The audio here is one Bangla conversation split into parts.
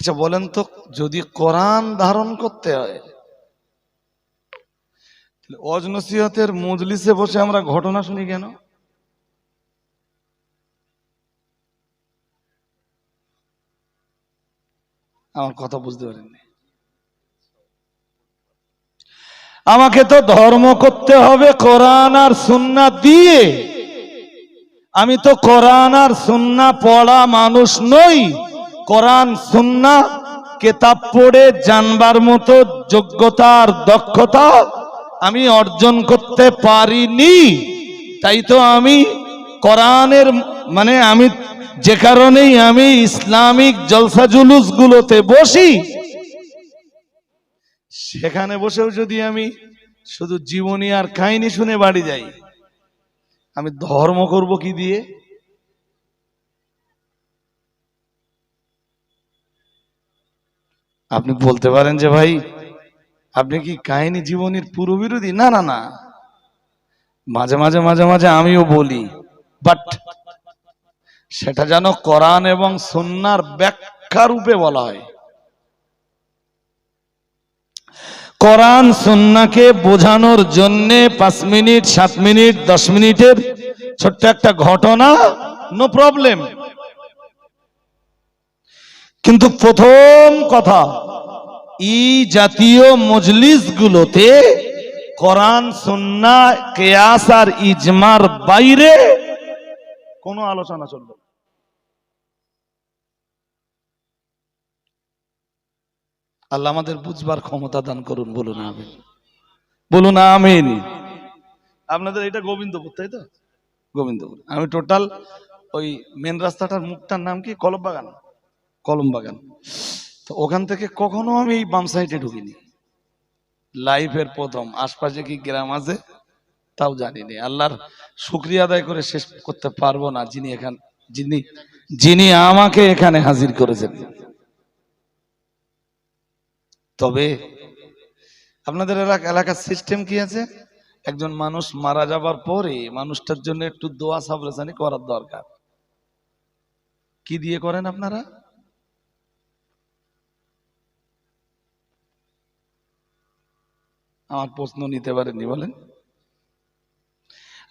আচ্ছা বলেন তো, যদি কোরআন ধারণ করতে হয় ওয়াজ নসিহতের মজলিসে বসে আমরা ঘটনা শুনি কেন? আমার কথা বুঝতে পারেননি। আমাকে তো ধর্ম করতে হবে কোরআন আর সুন্নাহ দিয়ে। আমি তো কোরআন আর সুন্নাহ পড়া মানুষ নই। কোরআন সুন্নাহ কিতাব পড়ে জানবার মতো যোগ্যতা আর দক্ষতা আমি অর্জন করতে পারিনি। তাই তো আমি কোরআনের মানে আমি যে কারণেই আমি ইসলামিক জলসা জুলুস গুলোতে বসি, সেখানে বসেও যদি আমি শুধু জীবনী আর কাহিনী শুনে বাড়ি যাই, আমি ধর্ম করব কি দিয়ে? আপনি বলতে পারেন যে ভাই আপনি কি কাহিনী জীবনীর পুরো বিরোধী? না না না, মাঝে মাঝে মাঝে মাঝে আমিও বলি, বাট সেটা যেন কোরআন এবং সুন্নাহর ব্যাখ্যা রূপে বলা হয়। কোরআন সুন্নাহকে বোঝানোর জন্য 5 মিনিট 7 মিনিট 10 মিনিটের ছোট্ট একটা ঘটনা, নো প্রবলেম। কিন্তু প্রথম কথা, এই জাতীয় মজলিসগুলোতে কোরআন সুন্নাহ কিয়াস আর ইজমার বাইরে কোনো আলোচনা চলবে না। আল্লাহ আমাদের বুঝবার ক্ষমতা দান করুন, বলুন আমিন, বলুন আমিন। আপনাদের এটা গোবিন্দপুর, তাই তো? গোবিন্দপুর। আমি টোটাল ওই মেন রাস্তাটার মুখটার নাম কি? কলমবাগান। কলমবাগান। তো ওখান থেকে কখনো আমি এই বাম সাইডে ঢুকিনি, লাইফের প্রথম। আশপাশে কি গ্রাম আছে তাও জানিনি। আল্লাহর শুকরিয়া আদায় করে শেষ করতে পারবো না যিনি আমাকে এখানে হাজির করেছেন। তবে আপনাদের এলাকার সিস্টেম কি আছে? একজন মানুষ মারা যাবার পরে মানুষটার জন্য একটু দোয়া সাবরেসানি করার দরকার। কি দিয়ে করেন আপনারা? আমার প্রশ্ন নিতে পারেননি, বলেন।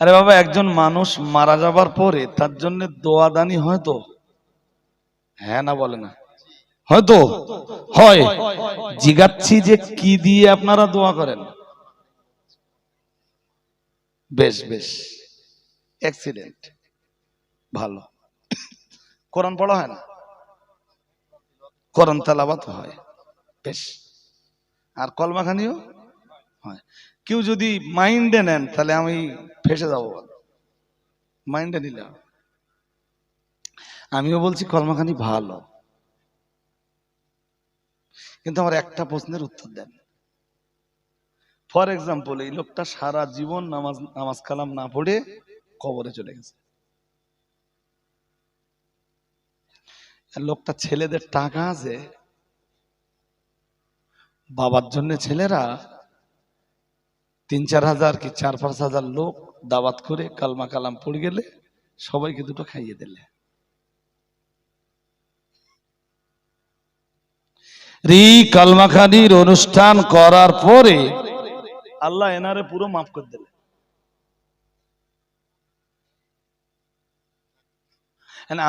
আরে বাবা, একজন মানুষ মারা যাবার পরে তার জন্য দোয়াদানি হয়তো, হ্যাঁ না বলে না? হয়তো হয়। জিজ্ঞাসি যে কি দিয়ে আপনারা দোয়া করেন? বেশ বেশ, এক্সিলেন্ট, ভালো। কোরআন পড়া হয় না? কোরআন তেলাওয়াত হয়, বেশ। আর কলমাখানিও হয়। কেউ যদি মাইন্ডে নেন তাহলে আমি ফেসে যাবো, মাইন্ডে নিলে। আমিও বলছি কলমাখানি ভালো, কিন্তু আমার একটা প্রশ্নের উত্তর দেন। ফর এক্সাম্পল, এই লোকটা সারা জীবন নামাজ কালাম না পড়ে কবরে চলে গেছে। লোকটা ছেলেদের টাকা আছে, বাবার জন্য ছেলেরা 3-4 হাজার কি 4-5 হাজার লোক দাওয়াত করে কালমা কালাম পড়ে গেলে সবাইকে দুটো খাইয়ে দিলে। কালমাখানির অনুষ্ঠান করার পরে আল্লাহ এনারে পুরো মাফ করে দিলে।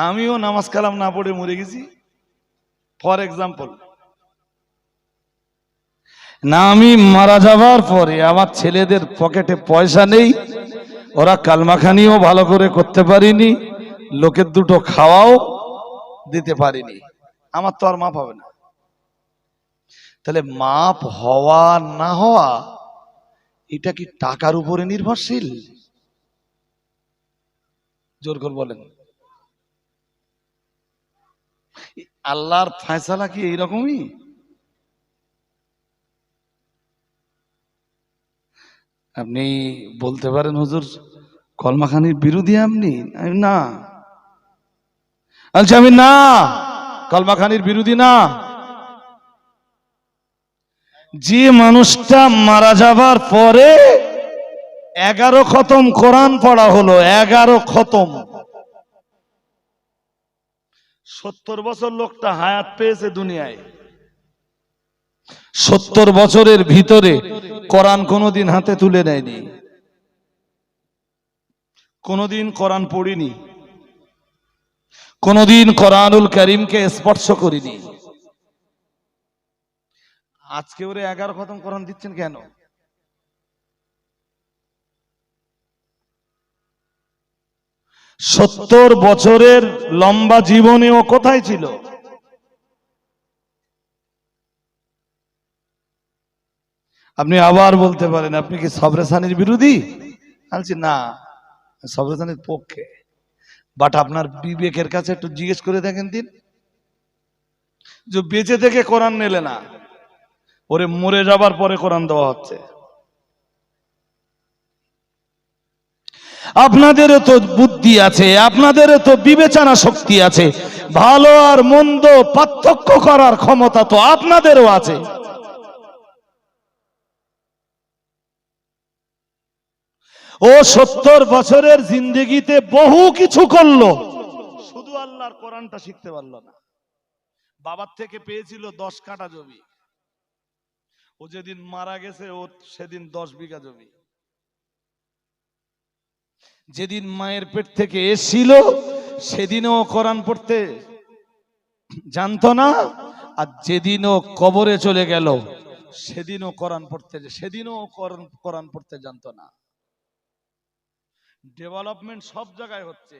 আমিও নামাজ কালাম না পড়ে মরে গেছি, ফর এক্সাম্পল। না, আমি মারা যাবার পরে আমার ছেলেদের পকেটে পয়সা নেই, ওরা কালমাখানিও ভালো করে করতে পারিনি, লোকের দুটো খাওয়াও দিতে পারিনি, আমার তো আর মাপ হবে না। তাহলে মাপ হওয়া না হওয়া এটা কি টাকার উপরে নির্ভরশীল? জোর করে বলেন। আল্লাহর ফয়সালা কি এইরকমই? আপনি বলতে পারেন হুজুর কলমাখানির বিরোধী আপনি। না, আচ্ছা আমি না, কলমাখানির বিরোধী না। যে মানুষটা মারা যাবার পরে 11 খতম কোরআন পড়া হলো, 11 খতম, 70 বছর লোকটা হায়াত পেয়েছে দুনিয়ায়, 70 বছরের ভিতরে কোরআন কোনোদিন হাতে তুলে নেয়নি, কোনোদিন কোরআন পড়িনি, কোনোদিন কোরআনুল কারীমকে স্পর্শ করিনি। আজকে ওরে 11 খতম কোরআন দিচ্ছেন কেন? সত্তর বছরের লম্বা জীবনে ও কোথায় ছিল? আপনি আবার বলতে পারেন আপনি কি সবরে সানির বিরোধী? বলছি না, সবরে সানির পক্ষে, বাট আপনার বিবেকের কাছে একটু জিজ্ঞেস করে দেখেন দিন, যে বেঁচে থেকে কোরআন নিলে না, ওরে মরে যাবার পরে কোরআন দেওয়া হচ্ছে। আপনাদেরও তো বুদ্ধি আছে, আপনাদেরও তো বিবেচনা শক্তি আছে, ভালো আর মন্দ পার্থক্য করার ক্ষমতা তো আপনাদেরও আছে। ও 70 বছরের জিন্দেগিতে বহু কিছু করলো, শুধু আল্লাহর কোরআনটা শিখতে পারলো না। বাবার থেকে পেয়েছিল 10 কাঠা জমি, ও যেদিন মারা গেছে ও সেদিন 10 বিঘা জমি। যেদিন মায়ের পেট থেকে এসেছিল সেদিনও কোরআন পড়তে জানতো না, আর যেদিনও কবরে চলে গেল সেদিনও কোরআন পড়তে জানতো না। ডেভেলপমেন্ট সব জায়গায় হচ্ছে,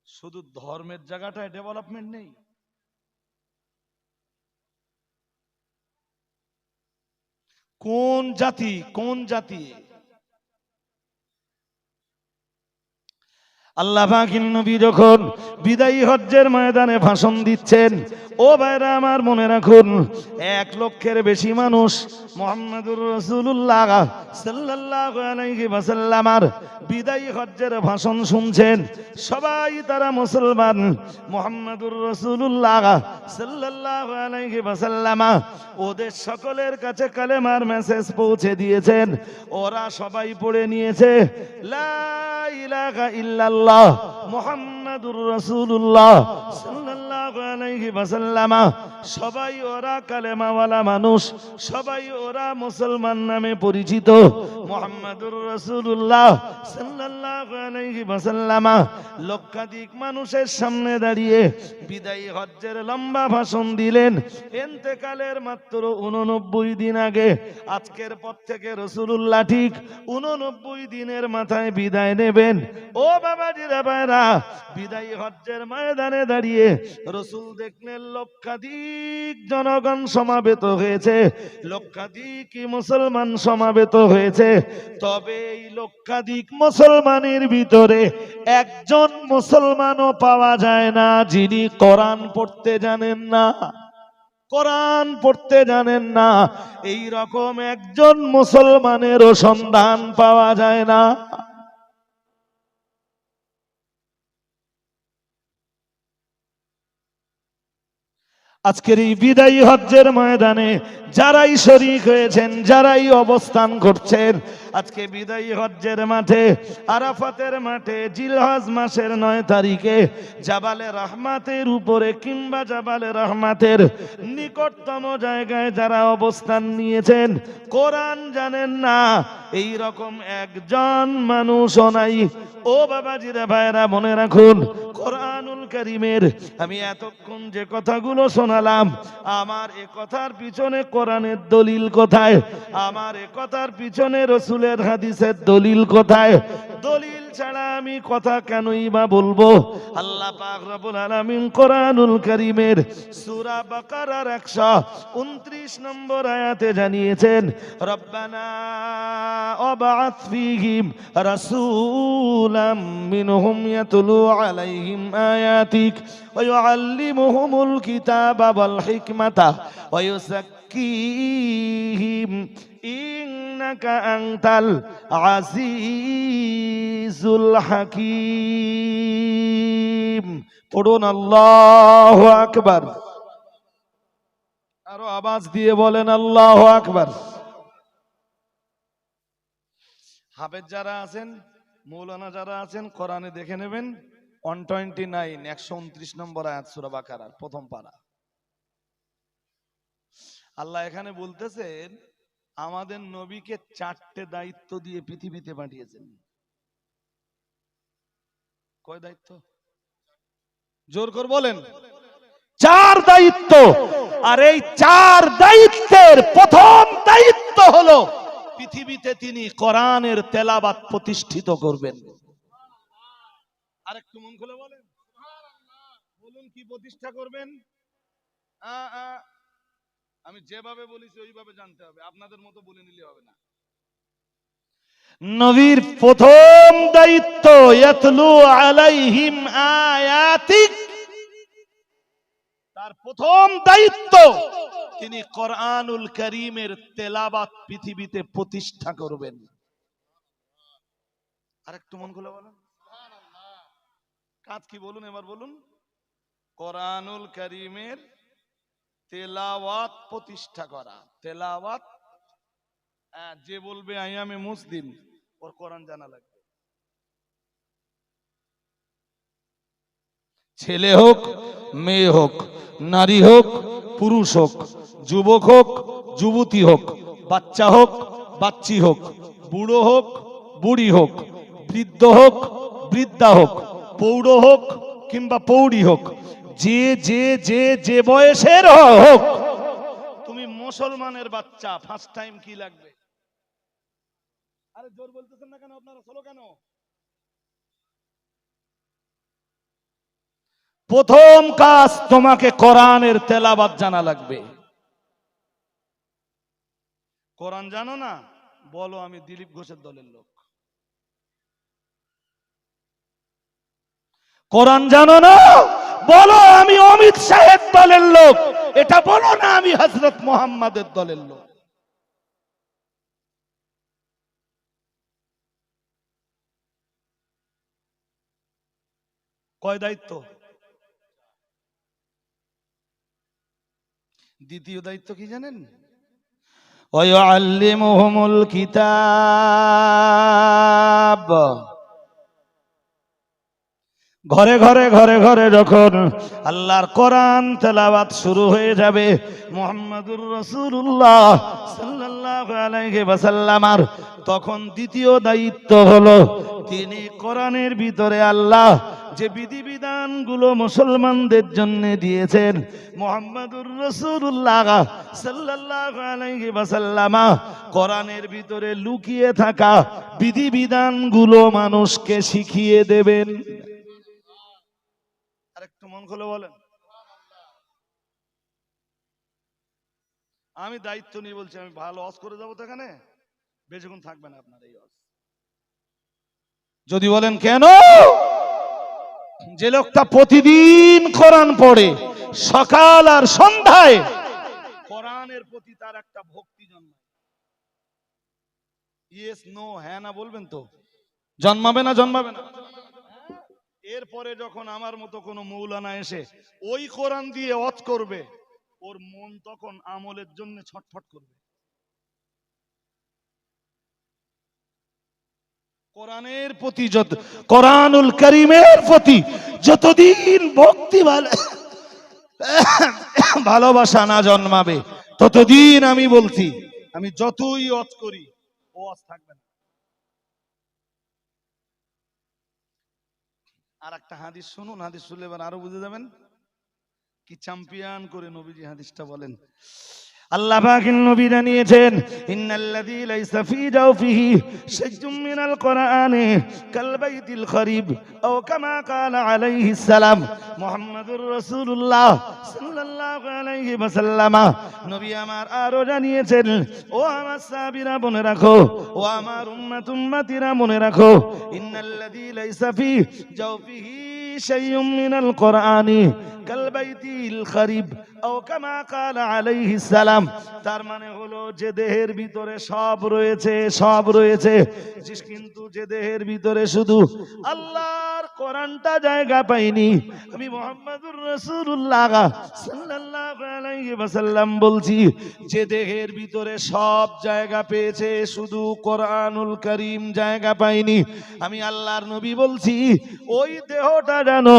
শুধু ধর্মের জায়গাটায় ডেভেলপমেন্ট নেই। কোন জাতি আল্লাহ পাকের নবী যখন বিদায়ী হজ্জের ময়দানে ভাষণ দিচ্ছেন, ও ভাইরা আমার মনে রাখুন, 1 লক্ষের বেশি মানুষ মুহাম্মদুর রাসূলুল্লাহ সাল্লাল্লাহু আলাইহি ওয়াসাল্লামের বিদায়ী হজ্জের ভাষণ শুনছেন। সবাই তারা মুসলমান। মুহাম্মদুর রাসূলুল্লাহ সাল্লাল্লাহু আলাইহি ওয়াসাল্লাম ওদের সকলের কাছে কালেমার মেসেজ পৌঁছে দিয়েছেন। ওরা সবাই পড়ে নিয়েছে লা ইলাহা ইল্লাল্লাহ মুহাম্মাদুর রাসূলুল্লাহ সাল্লাল্লাহু আলাইহি ওয়াসাল্লাম। সবাই ওরা কালেমাওয়ালা মানুষ, সবাই ওরা মুসলমান নামে পরিচিত। মুহাম্মাদুর রাসূলুল্লাহ সাল্লাল্লাহু আলাইহি ওয়াসাল্লাম লক্ষাধিক মানুষের সামনে দাঁড়িয়ে বিদায়ী হজ্জের লম্বা ভাষণ দিলেন। ইন্তেকালের মাত্র 89 দিন আগে, আজকের পর থেকে রাসূলুল্লাহ ঠিক 89 দিনের মাথায় বিদায় নেবেন। ও বাবাজিরা ভাইরা, বিদায়ী হজ্জের ময়দানে দাঁড়িয়ে রাসূল দেখলেন লক্ষাধিক জনগণ সমাবেত হয়েছে, লক্ষাধিক মুসলমান সমাবেত হয়েছে। তবে এই লক্ষাধিক মুসলমানের ভিতরে একজন মুসলমানও পাওয়া যায় না যিনি কোরআন পড়তে জানেন না, কোরআন পড়তে জানেন না। এই রকম একজন মুসলমানেরও সন্ধান পাওয়া যায় না। আজকের এই বিদায়ী হজ্জের ময়দানে যারাই শরীক হয়েছেন, যারাই অবস্থান করছেন, আজকে বিদায়ী হজ্জের মাঠে, আরাফাতের মাঠে, জিলহজ মাসের 9 তারিখে জাবালে রহমাতের উপরে কিংবা জাবালে রহমাতের নিকটতম জায়গায় যারা অবস্থান নিয়েছেন, কোরআন জানেন না, এই রকম একজন মানুষও নাই। ও বাবাজিরা ভাইরা মনে রাখুন, কোরআনুল কারীমের আমি এতক্ষণ যে কথাগুলো শোনালাম, আমার এ কথার পিছনে কোরআনের দলিল কোথায়? আমার এ কথার পিছনে রাসূলের হাদিসের দলিল কোথায়? দলিল ছাড়া আমি কথা কেনই বা বলবো? আল্লাহ পাক রব্বুল আলামিন কোরআনুল কারীমের সূরা বাকারার 129 নম্বর আয়াতে জানিয়েছেন, রব্বানা ওয়াবআথ ফীহিম রাসূলাম মিনহুম ইয়াতলু আলাইহিম আয়াতিক ওয়া ইউআল্লিমুহুমুল কিতাবা ওয়াল হিকমাতা ওয়া ইউযাক্কিহিম ইন্নাকা আনতাল আজিজুল হাকীম। পড়ুন আল্লাহু আকবার। আরো আওয়াজ দিয়ে বলেন আল্লাহু আকবার। হাফেজ যারা আছেন, মৌলানা যারা আছেন, কোরআনে দেখে নেবেন 129 129 নম্বর আয়াত সূরা বাকারার প্রথম পারা। আল্লাহ এখানে বলতেছেন আমাদের নবীকে 4টে দায়িত্ব দিয়ে পৃথিবীতে পাঠিয়েছেন। কয় দায়িত্ব? জোর করে বলেন। 4 দায়িত্ব। আর এই 4 দায়িত্বের প্রথম দায়িত্ব হলো পৃথিবীতে তিনি কোরআনের তেলাওয়াত প্রতিষ্ঠিত করবেন। আরেকটু মন খুলে বলেন, বলুন কি প্রতিষ্ঠা করবেন? আমি যেভাবে বলেছি ওইভাবে জানতে হবে, আপনাদের মতো বলে নিলে হবে না। নবীর প্রথম দায়িত্ব ইয়াতলু আলাইহিম আয়াতিক, তার প্রথম দায়িত্ব তিনি কোরআনুল কারীমের তেলাওয়াত পৃথিবীতে প্রতিষ্ঠা করবেন। আরেকটু মন খুলে বলেন, কাজ কি বলুন, এবার বলুন। কোরআনুল কারীমের তেলাওয়াত প্রতিষ্ঠা করা। তেলাওয়াত, যে বলবে আই এম এ মুসলিম ওর কোরআন জানা লাগবে। ছেলে হোক মেয়ে হোক, নারী হোক পুরুষ হোক, যুবক হোক যুবতী হোক, বাচ্চা হোক বাচ্চি হোক, বুড়ো হোক বুড়ি হোক, বৃদ্ধ হোক বৃদ্ধা হোক, পৌঢ় হোক কিংবা পৌড়ি হোক, যে যে যে যে বয়সের হোক, তুমি মুসলমানের বাচ্চা, ফার্স্ট টাইম কি লাগবে? আরে জোর বলতেছেন না কেন আপনারা, চলো কেন? প্রথম কাজ তোমাকে কোরআনের তেলাওয়াত জানা লাগবে। কোরআন জানো না? বলো আমি দিলীপ ঘোষের দলের লোক। কোরআন জানো না? বলো আমি অমিত শাহের দলের লোক। এটা বলো না আমি হযরত মুহাম্মাদের দলের লোক। কয় দায়িত্ব? দ্বিতীয় দায়িত্ব কি জানেন? ওয়ায়ুআল্লিমুহুমুল কিতাব। ঘরে ঘরে ঘরে ঘরে যখন আল্লাহর কোরআন তেলাওয়াত শুরু হয়ে যাবে, মুহাম্মাদুর রাসূলুল্লাহ সাল্লাল্লাহু আলাইহি ওয়াসাল্লাম, তখন দ্বিতীয় দায়িত্ব হলো তিনি কোরআনের ভিতরে আল্লাহ যে বিধিবিধানগুলো মুসলমানদের জন্য দিয়েছেন, মুহাম্মাদুর রাসূলুল্লাহ সাল্লাল্লাহু আলাইহি ওয়াসাল্লাম কোরআনের ভিতরে লুকিয়ে থাকা বিধিবিধানগুলো মানুষকে শিখিয়ে দেবেন। আরেকটু মন খুলে বলেন। আমি দায়িত্ব নিয়ে বলছি, আমি ভালো ওয়াজ করে যাবো তো, এখানে বেশিক্ষণ থাকবে না আপনার এই ওয়াজ। যদি বলেন কেন? যে লোকটা প্রতিদিন কোরআন পড়ে সকাল আর সন্ধ্যায়, কোরআনের প্রতি তার একটা ভক্তি জন্মায়। ইয়েস নো, হ্যাঁ না বলবেন তো? জন্মাবে না জন্মাবে না? এরপরে যখন আমার মতো কোনো মৌলানা এসে ওই কোরআন দিয়ে ওয়াজ করবে, ওর মন তখন আমলের জন্য ছটফট করবে। কোরআনের প্রতি কোরআনুল কারীমের প্রতি যতদিন ভক্তি ভালোবাসা না জন্মাবে, ততদিন আমি বলছি, আমি যতই ওয়াজ করি ও ওয়াজ থাকবে না। আর একটা হাদিস শুনুন, হাদিস শুনলে এবার আরো বুঝে যাবেন কি চ্যাম্পিয়ন করে নবীজি হাদিসটা বলেন। আল্লাহ পাকের নবী জানিয়েছেন, ইন্নাল্লাযী লাইসা ফী জাওফিহি শাইউম মিনাল কোরআনি কাল বাইতিল খরিব আও কামা ক্বালা আলাইহিস সালাম। মুহাম্মাদুর রাসূলুল্লাহ সাল্লাল্লাহু আলাইহি ওয়াসাল্লাম নবী আমার আরো জানিয়েছেন, ও আমার সাহাবীরা মনে রাখো, ও আমার উম্মতিরা মনে রাখো, ইন্নাল্লাযী লাইসা ফী জাওফিহি শাইউম মিনাল কোরআনি কাল বাইতিল খরিব আও কামা ক্বালা আলাইহিস সালাম। তার মানে হলো যে দেহের ভিতরে সব রয়েছে, সব রয়েছে, কিন্তু যে দেহের ভিতরে শুধু আল্লাহর কোরআনটা জায়গা পায়নি, আমি মুহাম্মাদুর রাসূলুল্লাহ সাল্লাল্লাহু আলাইহি আলাইহি ওয়াসাল্লাম বলছি, যে দেহের ভিতরে সব জায়গা পেয়েছে, শুধু কোরআনুল কারীম জায়গা পায়নি। আমি আল্লাহর নবী বলছি, ওই দেহটা জানো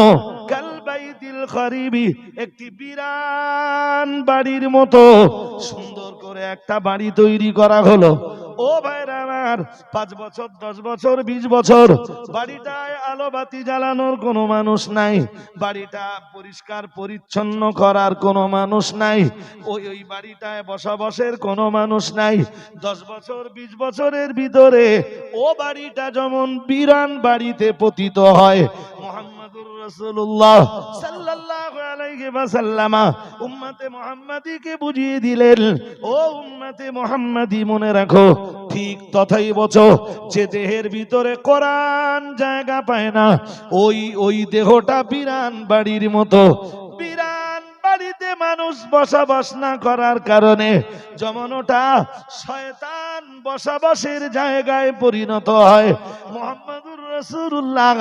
কাল বাইতিল খারিবি, একটি বিরান বাড়ির মতো। সুন্দর করে একটা বাড়ি তৈরি করা হলো। ও ভাইরা আমার, 5 বছর 10 বছর 20 বছর বাড়িটায় আলো বাতি জ্বালানোর কোনো মানুষ নাই, বাড়িটা পরিষ্কার পরিচ্ছন্ন করার কোনো মানুষ নাই, ওই বাড়িটায় বসবাসের কোনো মানুষ নাই। 10 বছর 20 বছরের ভিতরে ও বাড়িটা যেমন বিরান বাড়িতে পতিত হয়, মুহাম্মাদুর রাসূলুল্লাহ সাল্লাল্লাহু আলাইহি ওয়াসাল্লাম উম্মতে মুহাম্মাদীকে বুঝিয়ে দিলেন, ও উম্মতে মুহাম্মাদী মনে রাখো, ঠিক তথাই বচো, যে দেহের ভিতরে কোরআন জায়গা পায় না, ওই দেহটা বিরান বাড়ির মতো। বিরান বাড়িতে মানুষ বসবাস না করার কারণে যেমন ওটা শয়তান বসবাসের জায়গায় পরিণত হয়। মুহাম্মাদুর রাসূলুল্লাহ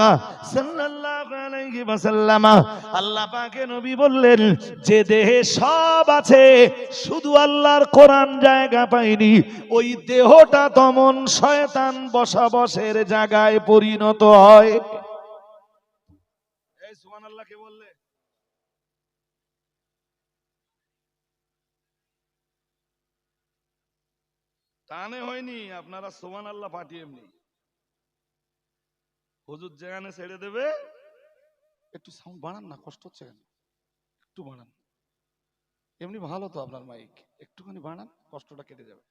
সাল্লাল্লাহু আলাইহি ওয়াসাল্লাম আল্লাহ পাকের নবী বললেন, যে দেহে সব আছে শুধু আল্লাহর কোরআন জায়গা পায়নি, ওই দেহটা তেমন শয়তান বসবাসের জায়গায় পরিণত হয়। এই সুবহানাল্লাহ কে বললে? টানে হয়নি, আপনারা সুবহানাল্লাহ পাঠিয়ে এমনি হুজুর যেখানে ছেড়ে দেবে। একটু সাউন্ড বাড়ান না, কষ্ট হচ্ছে কেন? একটু বাড়ান, এমনি ভালো তো আপনার মাইক, একটুখানি বাড়ান, কষ্টটা কেটে যাবে।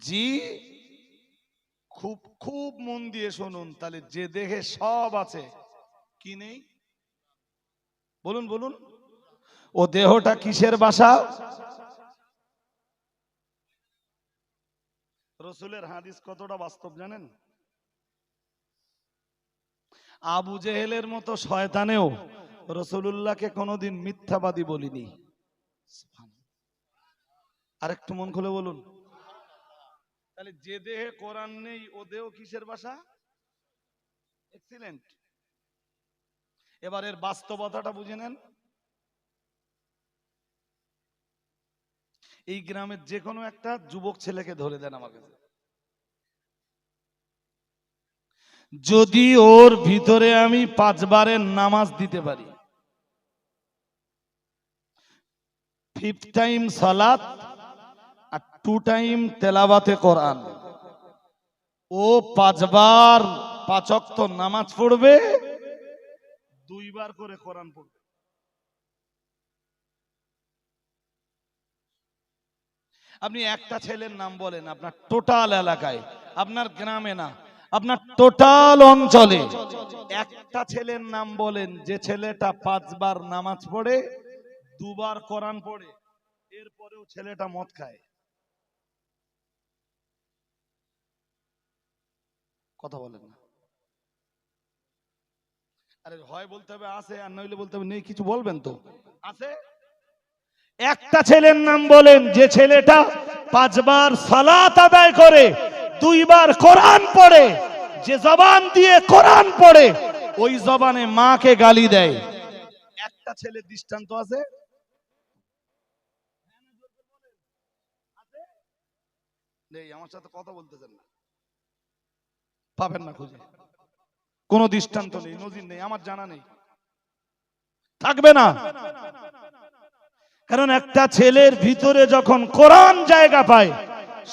জি, খুব খুব মন দিয়ে শুনুন, তাহলে যে দেহে সব আছে কি নেই বলুন বলুন, ও দেহটা কিসের বাসা? রসুলের হাদিস কতটা বাস্তব জানেন? আবু জেহেলের মতো শয়তানেও রসুলুল্লাহকে কোনোদিন মিথ্যাবাদী বলিনি। আরেকটু মন খুলে বলুন, তাহলে যে দেহে কোরআন নেই ও দেহ কিসের বাসা? এক্সিলেন্ট। এবার এর বাস্তবতাটা বুঝে নেন। এই গ্রামের যে কোনো একটা যুবক ছেলেকে ধরে দেন আমার কাছে, যদি ওর ভিতরে আমি 5 বারের নামাজ দিতে পারি, 5 টাইম সালাত আর 2 টাইম তেলাওয়াতে কোরআন, ও 5 বার 5 ওয়াক্ত নামাজ পড়বে, 2 বার করে কোরআন পড়বে। আপনি একটা ছেলের নাম বলেন আপনার টোটাল এলাকায়, আপনার গ্রামে না, আপনার টোটাল অঞ্চলে একটা ছেলের নাম বলেন যে ছেলেটা 5 বার নামাজ পড়ে, 2 বার কোরআন পড়ে, এরপরেও ছেলেটা মদ খায়। কথা বলেন না। আরে হয় বলতে হবে আছে, আর নইলে বলতে হবে নেই। কিছু বলবেন তো, আছে? একটা ছেলের নাম বলেন যে ছেলেটা 5 বার সালাত আদায় করে, 2 বার কোরআন পড়ে, যে জবান দিয়ে কোরআন পড়ে ওই জবানে মাকে গালি দেয়। একটা ছেলের দৃষ্টান্ত আছে? নেই। আমার সাথে কথা বলতেছেন না, পাবেন না খুঁজে, কোনো দৃষ্টান্ত নেই, নজির নেই, আমার জানা নেই, থাকবে না। কারণ একটা ছেলের ভিতরে যখন কোরআন জায়গা পায়,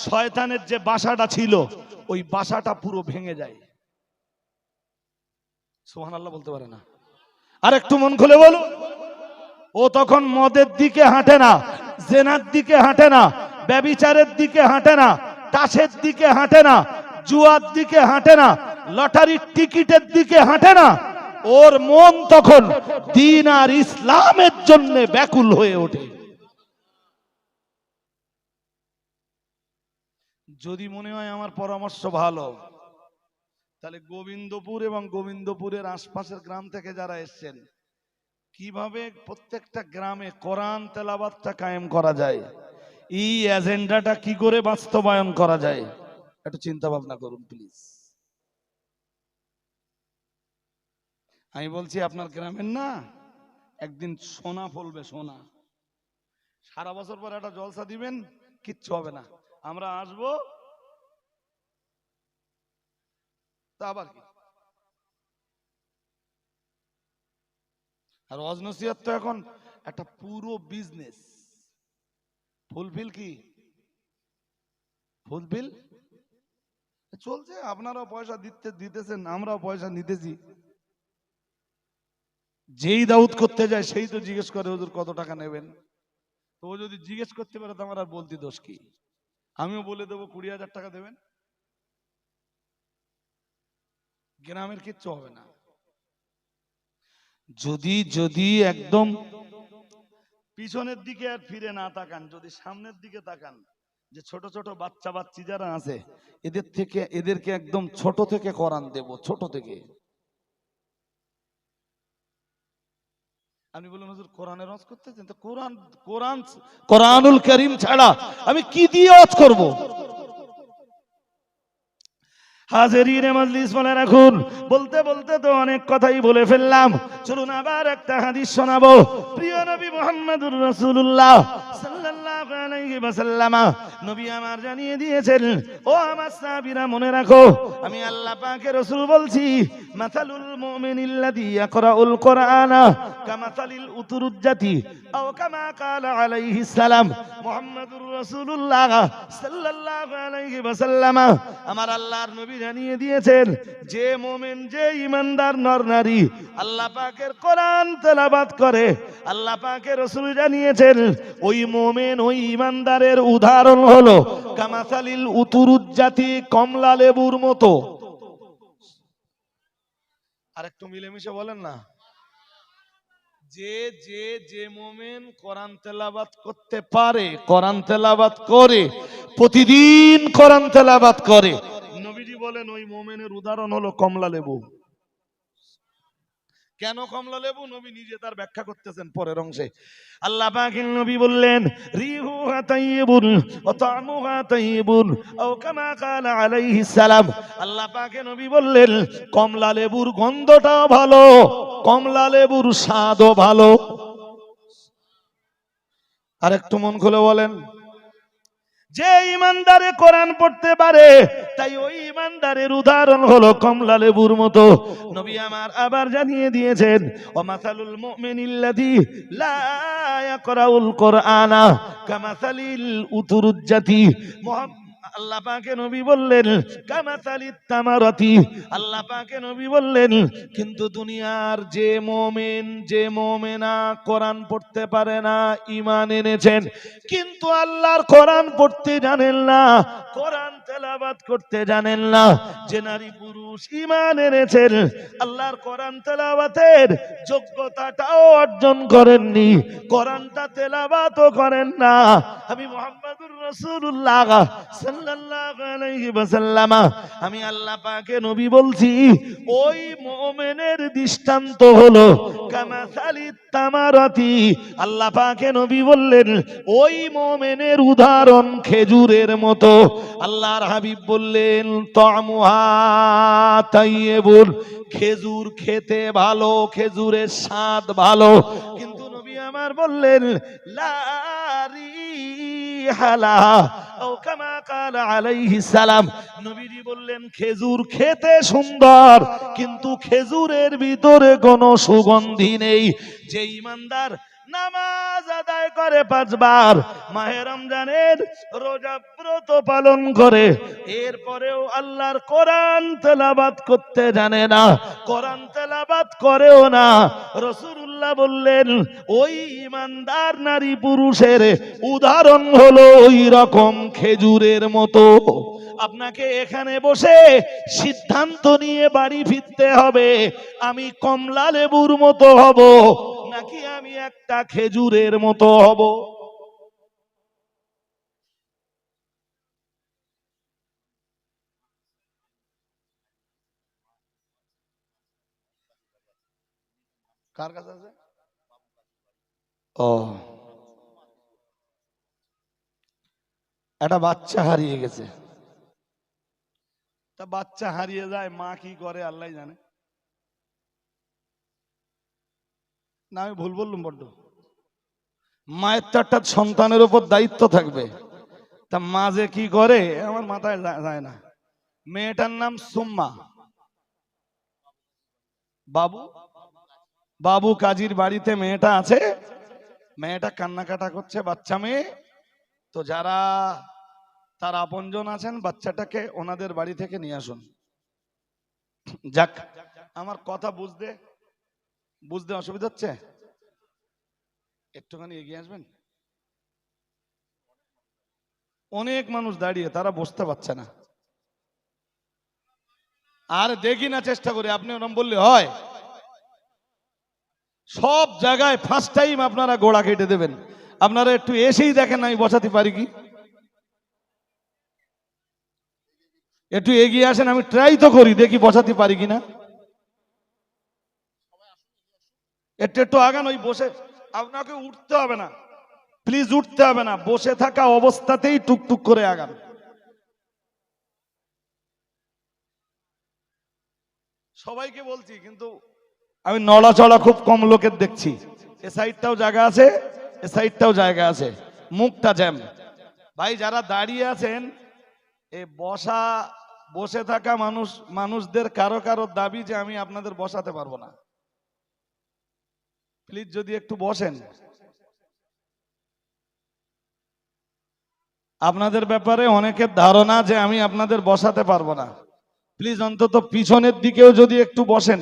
শয়তানের যে বাসাটা ছিল ওই বাসাটা পুরো ভেঙে যায়। সুবহানাল্লাহ বলতে পারে না? আর একটু মন খুলে বলুন, ও তখন মদের দিকে হাঁটে না, জেনার দিকে হাঁটে না, ব্যভিচারের দিকে হাঁটে না, তাসের দিকে হাঁটে না, জুয়ার দিকে হাঁটে না, লটারির টিকিটের দিকে হাঁটে না। ওর মন তখন দ্বীন আর ইসলামের জন্য ব্যাকুল হয়ে ওঠে। যদি মনে হয় আমার পরামর্শ ভালো, তাহলে গোবিন্দপুর এবং গোবিন্দপুরের আশপাশের গ্রাম থেকে যারা এসেছেন, কিভাবে প্রত্যেকটা গ্রামে কোরআন তেলাওয়াতটা কায়েম করা যায়, এই এজেন্ডাটা কি করে বাস্তবায়ন করা যায়, একটু চিন্তা ভাবনা করুন প্লিজ। আমি বলছি আপনার গ্রামের না, একদিন সোনা ফলবে, সোনা। সারা বছর পর একটা জলসা দিবেন, কিচ্ছু হবে না। আমরা আসবো, তা আবার কি। আর ওয়াজ নসিহত তো এখন একটা পুরো বিজনেস। ফুলফিল কি, ফুলফিল চলছে। আপনারাও পয়সা দিতেছেন, আমরাও পয়সা নিতেছি। যেই দাউদ করতে যায় সেই তো জিজ্ঞেস করে হুজুর কত টাকা নেবেন। তো ও যদি জিজ্ঞেস করতে পারে তো আমার আর বলতে দোষ কি। আমিও বলে দেবো 20,000 টাকা দেবেন, গ্রামের কিচ্ছু হবে না। যদি যদি একদম পিছনের দিকে আর ফিরে না তাকান, যদি সামনের দিকে তাকান, যে ছোট ছোট বাচ্চা বাচ্চি যারা আছে এদেরকে একদম ছোট থেকে কোরআন দেব, ছোট থেকে। আপনি বলুন হুজুর কোরআনের ওয়াজ করতেছেন, তো কোরআন কোরআন কোরআনুল কারীম ছাড়া আমি কি দিয়ে ওয়াজ করব? হাজিরিনে মজলিস মনে রাখুন, বলতে বলতে তো অনেক কথাই বলে ফেললাম। চলুন আবার একটা হাদিস শোনাবো। প্রিয় নবী মুহাম্মদুর রাসূলুল্লাহ সাল্লাল্লাহু আলাইহি ওয়াসাল্লাম নবী আমার জানিয়ে দিয়েছেন, ও আমার সাহাবীরা মনে রাখো, আমি আল্লাহ পাকের রাসূল বলছি, মাসালুল মুমিনিল্লাযী ইয়াকরাউল কুরআনা কামাসালিল উতুরুজ্জাতি আও কামা ক্বালা আলাইহিস সালাম। মুহাম্মদুর রাসূলুল্লাহ সাল্লাল্লাহু আলাইহি ওয়াসাল্লাম আমার আল্লাহর নবী জানিয়ে দিয়েছেন, যে মুমিন, যে ঈমানদার নর নারী আল্লাহ পাকের কোরআন তেলাওয়াত করে, আল্লাহ পাকের রাসূল জানিয়েছেন ওই মুমিন, ওই ঈমানদারের উদাহরণ হলো কামাসালিল উতুরুজ্জাতি, কমলা লেবুর মতো। আর একটু মিলেমিশে বলেন না। যে যে যে মুমিন কোরআন তেলাওয়াত করতে পারে, কোরআন তেলাওয়াত করে, প্রতিদিন কোরআন তেলাওয়াত করে, নবীজি বলেন ওই মুমিনের উদাহরণ হলো কমলা লেবু। কেন কমলা লেবু? নবী নিজে তার ব্যাখ্যা করতেছেন পরের অংশে। আল্লাহ পাকের নবী বললেন, রিহুহা তাইয়িবুন ওয়া তা'মুহা তাইয়িবুন আও কামা ক্বালা আলাইহিস সালাম। আল্লাহ পাকের নবী বললেন, কমলা লেবুর গন্ধটাও ভালো, কমলা লেবুর স্বাদও ভালো। আর একটু মন খুলে বলেন। যে ইমানদারে কোরআন পড়তে পারে, তাই ওই ইমানদারের উদাহরণ হলো কমলা লেবুর মতো। নবী আমার আবার জানিয়ে দিয়েছেন, ওমাসালুল মুমিনিল্লাযী লা ইয়াকরাউল কুরআনা কামাসালিল উতুরুজ্জাতি। আল্লাহ পাকে নবী বললেন কামাসালিত তামারাতি। আল্লাহ পাকে নবী বললেন, কিন্তু দুনিয়ার যে মুমিন, যে মুমিনা কোরআন পড়তে পারে না, ঈমান এনেছেন কিন্তু আল্লাহর কোরআন পড়তে জানেন না, কোরআন তেলাওয়াত করতে জানেন না, যে নারী পুরুষ ঈমান এনেছেন, আল্লাহর কোরআন তেলাওয়াতের যোগ্যতাটাও অর্জন করেননি, কোরআনটা তেলাওয়াতও করেন না, আমি মুহাম্মদুর রাসূলুল্লাহ সাল্লাল্লাহু আলাইহি ওয়াসাল্লাম, আমি আল্লাহ পাকে নবী বলছি, ওই মুমিনের দৃষ্টান্ত হলো কামাসালিত তামারাতি। আল্লাহ পাকে নবী বললেন, ওই মুমিনের উদাহরণ খেজুরের মতো। আল্লাহর হাবিব বললেন, তা'মুহা তাইয়িবুন, খেজুর খেতে ভালো, খেজুরের স্বাদ ভালো, কিন্তু নবী আমার বললেন লা রিহা লাহা আও কামা ক্বালা আলাইহিস সালাম। নবীজি বললেন, খেজুর খেতে সুন্দর কিন্তু খেজুরের ভিতরে কোনো সুগন্ধি নেই। যে ঈমানদার নামাজ আদায় করে 5 বার, মাহে রমজানের রোজা ব্রত পালন করে, এরপরেও আল্লাহর কোরআন তেলাওয়াত করতে জানে না, কোরআন তেলাওয়াত করেও না, রাসূলুল্লাহ বললেন ওই ঈমানদার নারী পুরুষের উদাহরণ হলো ওই রকম খেজুরের মতো। আপনাকে এখানে বসে সিদ্ধান্ত নিয়ে বাড়ি ফিরতে হবে, আমি কমলা লেবুর মতো হব নাকি আমি একটা খেজুরের মতো হব। কার কাছে আছে? ও, একটা বাচ্চা হারিয়ে গেছে। তা বাচ্চা হারিয়ে যায়, মা কি করে আল্লাহ জানে। না আমি ভুল বললাম বড্ড? মায়ের তো একটা সন্তানের উপর দায়িত্ব থাকবে। তা মা যে কি করে আমার মাথায় যায় না। মেয়েটার নাম সুম্মা। বাবু বাবু কাজীর বাড়িতে মেয়েটা আছে। মেয়েটা কান্নাকাটা করছে, বাচ্চা মেয়ে। তো যারা তার আপনজন আছেন, বাচ্চাটাকে ওনাদের বাড়ি থেকে নিয়ে আসুন। যাক, আমার কথা বুঝতে বুঝতে অসুবিধা হচ্ছে? একটুখানি এগিয়ে আসবেন। অনেক মানুষ দাঁড়িয়ে, তারা বসতে পারছে না। আর দেখি না, চেষ্টা করি, আপনি ওরম বললে হয়? সব জায়গায় ফার্স্ট টাইম আপনারা গোড়া কেটে দেবেন। আপনারা একটু এসেই দেখেন আমি বসাতে পারি কি। একটু এগিয়ে আসেন, আমি ট্রাই তো করি, দেখি বসাতে পারি কিনা। একটু একটু আগান, ওই বসে আপনাকে উঠতে হবে না, প্লিজ উঠতে হবে না, বসে থাকা অবস্থাতেই টুকটুক করে আগান। সবাইকে বলছি, কিন্তু আমি নড়াচড়া খুব কম লোকের দেখছি। এ সাইডটাও জায়গা আছে, এ সাইডটাও জায়গা আছে, মুখটা জ্যাম। ভাই যারা দাঁড়িয়ে আছেন, এ বসে থাকা মানুষদের কারো কারো দাবি যে আমি আপনাদের বসাতে পারবো না। প্লিজ যদি একটু বসেন। আপনাদের ব্যাপারে অনেকের ধারণা যে আমি আপনাদের বসাতে পারবো না। প্লিজ অন্তত পিছনের দিকেও যদি একটু বসেন,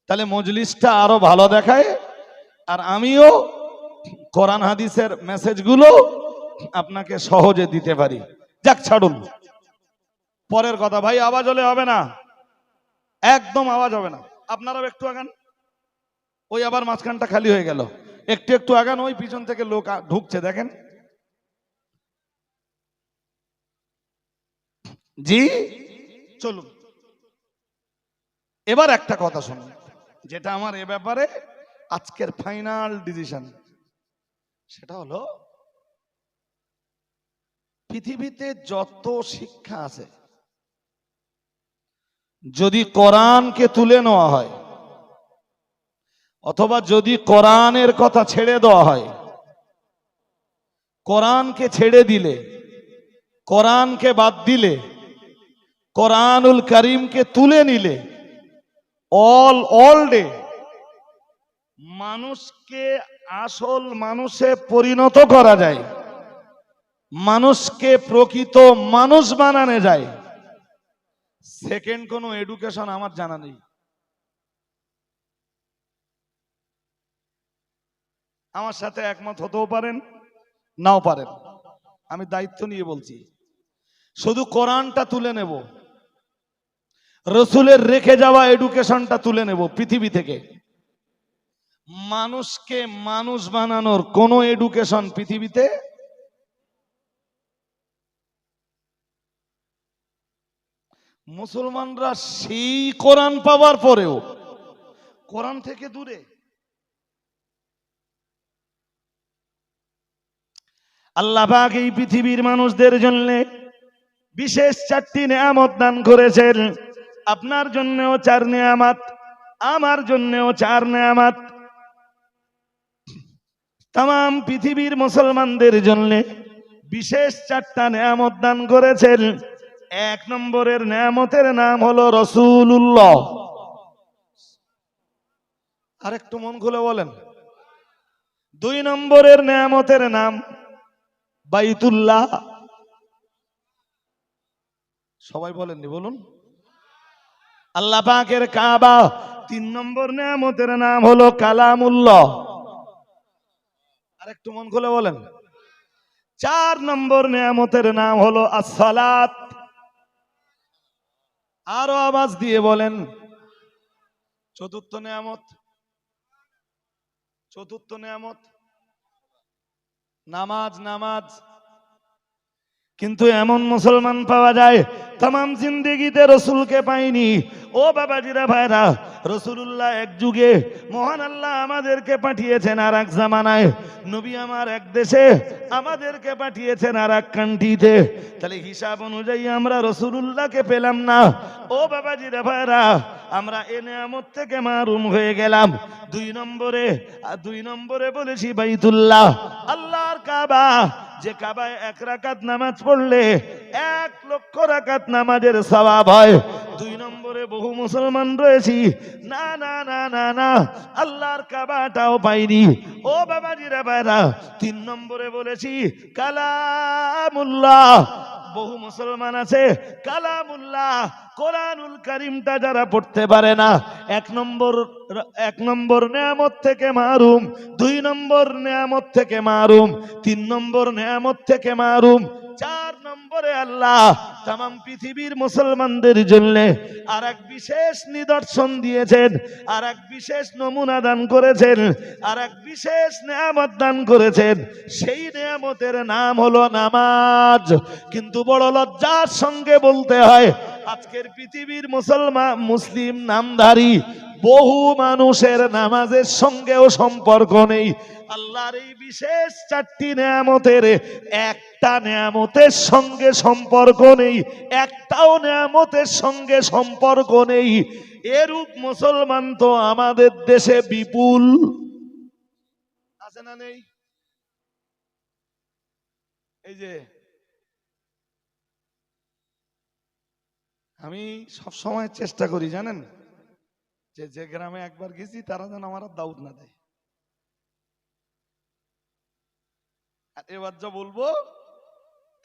তাহলে মজলিসটা আরো ভালো দেখায়। আর আমিও কোরআন হাদিসের মেসেজগুলো আপনাকে সহজে দিতে পারি। যাক, ছাড়ুন, পরের কথা। ভাই আওয়াজ হলে হবে না, একদম আওয়াজ হবে না। আপনারাও একটু আগান। ওই আবার মাঝখানটা খালি হয়ে গেল, একটু একটু আগান। ওই পিছন থেকে লোক ঢুকছে, দেখেন। জি, চলুন। এবার একটা কথা শুনুন, যেটা আমার এ ব্যাপারে আজকের ফাইনাল ডিসিশন। সেটা হলো, পৃথিবীতে যত শিক্ষা আছে, যদি কোরআনকে তুলে নেওয়া হয়, অথবা যদি কোরআনের কথা ছেড়ে দেওয়া হয়, কোরআনকে ছেড়ে দিলে, কোরআনকে বাদ দিলে, কোরআনুল কারীমকে তুলে নিলে, অল ডে মানুষকে আসল মানুষে পরিণত করা যায়, মানুষকে প্রকৃত মানুষ বানানো যায়। সেকেন্ড কোনো এডুকেশন আমার জানা নেই। আমার সাথে একমত হতেও পারেন, নাও পারেন, আমি দায়িত্ব নিয়ে বলছি। শুধু কোরআনটা তুলে নেব, রসুলের রেখে যাওয়া এডুকেশনটা তুলে নেব পৃথিবী থেকে। মানুষকে মানুষ বানানোর কোন এডুকেশন পৃথিবীতে মুসলমানরা সেই কোরআন পাওয়ার পরেও কোরআন থেকে দূরে। আল্লাহ পাক এই পৃথিবীর মানুষদের জন্য বিশেষ 4টি নেয়ামত দান করেছেন। আপনার জন্যও 4 নেয়ামত, আমার জন্যও 4 নেয়ামত, তাম পৃথিবীর মুসলমানদের জন্য বিশেষ 4টা নেয়ামত দান করেছেন। 1 নম্বরের নেয়ামতের নাম হলো রাসূলুল্লাহ। আরেকটু মন খুলে বলেন। 2 নম্বরের নেয়ামতের নাম বাইতুল্লাহ। সবাই বলেননি, বলুন। আল্লাহ পাকের কাবা। 3 নম্বর নেয়ামতের নাম হলো কালামুল্লাহ। আরেকটু মন খুলে বলেন। 4 নম্বর নেয়ামতের নাম হলো আসসালাত। আরো আওয়াজ দিয়ে বলেন। চতুর্থ নেয়ামত নামাজ। নামাজ। কিন্তু এমন মুসলমান পাওয়া যায় তাম জিন্দেগিতে রসুলকে পাইনি। ও বাবাজিরা, ভাইরা, রাসূলুল্লাহ এক যুগে, মহান আল্লাহ আমাদেরকে পাঠিয়েছেন আর এক জামানায়, নবী আমার এক দেশে, আমাদেরকে পাঠিয়েছেন আর এক কান্ট্রিতে। তাহলে হিসাব অনুযায়ী আমরা রাসূলুল্লাহকে পেলাম না। ও বাবাজি রে ভাইরা, আমরা এ নিয়ামত থেকে মারুম হয়ে গেলাম। দুই নম্বরে বলেছি বাইতুল্লাহ, আল্লাহর কাবা, যে কাবায় 1 রাকাত নামাজ পড়লে 1 লক্ষ রাকাত নামাজের সওয়াব হয়। 2 নম্বরে বহু মুসলমান রয়েছি, না না না না না, আল্লাহর কাবাটাও পাইনি। ও বাবাজি রে ভাইরা, 3 নম্বরে বলেছি কালামুল্লাহ, বহু মুসলমান আছে কালামুল্লাহ কোরআনুল কারীমটা যারা পড়তে পারে না, 1 নম্বর নেয়ামত থেকে মারুম, 2 নম্বর নেয়ামত থেকে মারুম, 3 নম্বর নেয়ামত থেকে মারুম, 4 নম্বরে আল্লাহ তামাম পৃথিবীর মুসলমানদের জন্য আর এক বিশেষ নিদর্শন দিয়েছেন, আর এক বিশেষ নমুনা দান করেছেন, আর এক বিশেষ নেয়ামত দান করেছেন। সেই নেয়ামতের নাম হলো নামাজ। কিন্তু বড় লজ্জার সঙ্গে বলতে হয়, আজকের পৃথিবীর মুসলিম নামধারী বহু মানুষের নামাজের সঙ্গেও সম্পর্ক নেই। আল্লাহর এই বিশেষ 4টি নেয়ামতের একটা নেয়ামতের সঙ্গে সম্পর্ক নেই, একটাও নেয়ামতের সঙ্গে সম্পর্ক নেই। এরূপ মুসলমান তো আমাদের দেশে বিপুল আছে না নেই? এই যে আমি সব সময় চেষ্টা করি জানেন, যে গ্রামে একবার গেছি তারা যেন আমার দাউদ না দেয়। আর এবার যা বলবো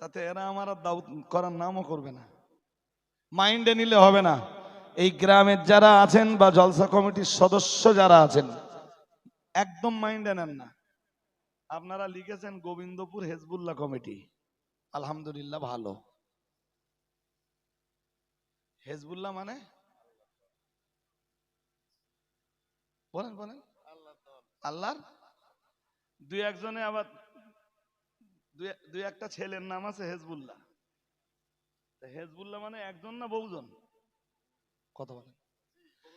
তাতে এরা আমার দাউদ করার নামও করবে না, মাইন্ডে নিলে হবে না। এই গ্রামের যারা আছেন বা জলসা কমিটির সদস্য যারা আছেন, একদম মাইন্ডে নেন না। আপনারা লিখেছেন গোবিন্দপুর হেজবুল্লাহ কমিটি, আলহামদুলিল্লাহ ভালো। হেজবুল্লাহ মানে বলেন বলেন, আল্লাহর। দুই একজনে আবার দুই একটা ছেলের নাম আছে হেজবুল্লাহ। হেজবুল্লাহ মানে একজন না বহুজন? কথা বলেন।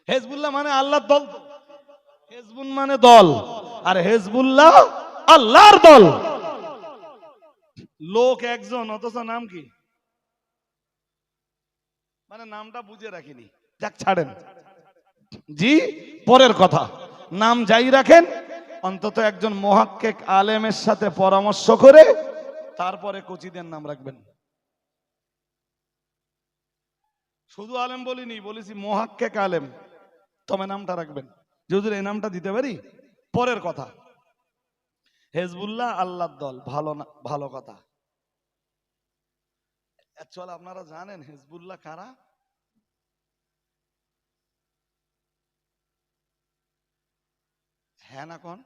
হেজবুল্লাহ মানে আল্লাহর দল, হেজবুল মানে দল, আর হেজবুল্লাহ আল্লাহর দল। লোক একজন অথচ নাম কি? মানে নামটা বুঝে রাখিনি, যাক ছাড়েন জি, পরের কথা। নাম যাই রাখেন, অন্তত একজন মুহাক্কিক আলেমের সাথে পরামর্শ করে তারপরে কোচিদের নাম রাখবেন। শুধু আলেম বলিনি, বলেছি মুহাক্কিক আলেম, তবে নামটা রাখবেন। যদি এই নামটা দিতে পারি, পরের কথা। হেজবুল্লাহ আল্লাহর দল, ভালো না? ভালো কথা। অ্যাকচুয়ালি আপনারা জানেন হেজবুল্লাহ কারা? হ্যাঁ না কোন?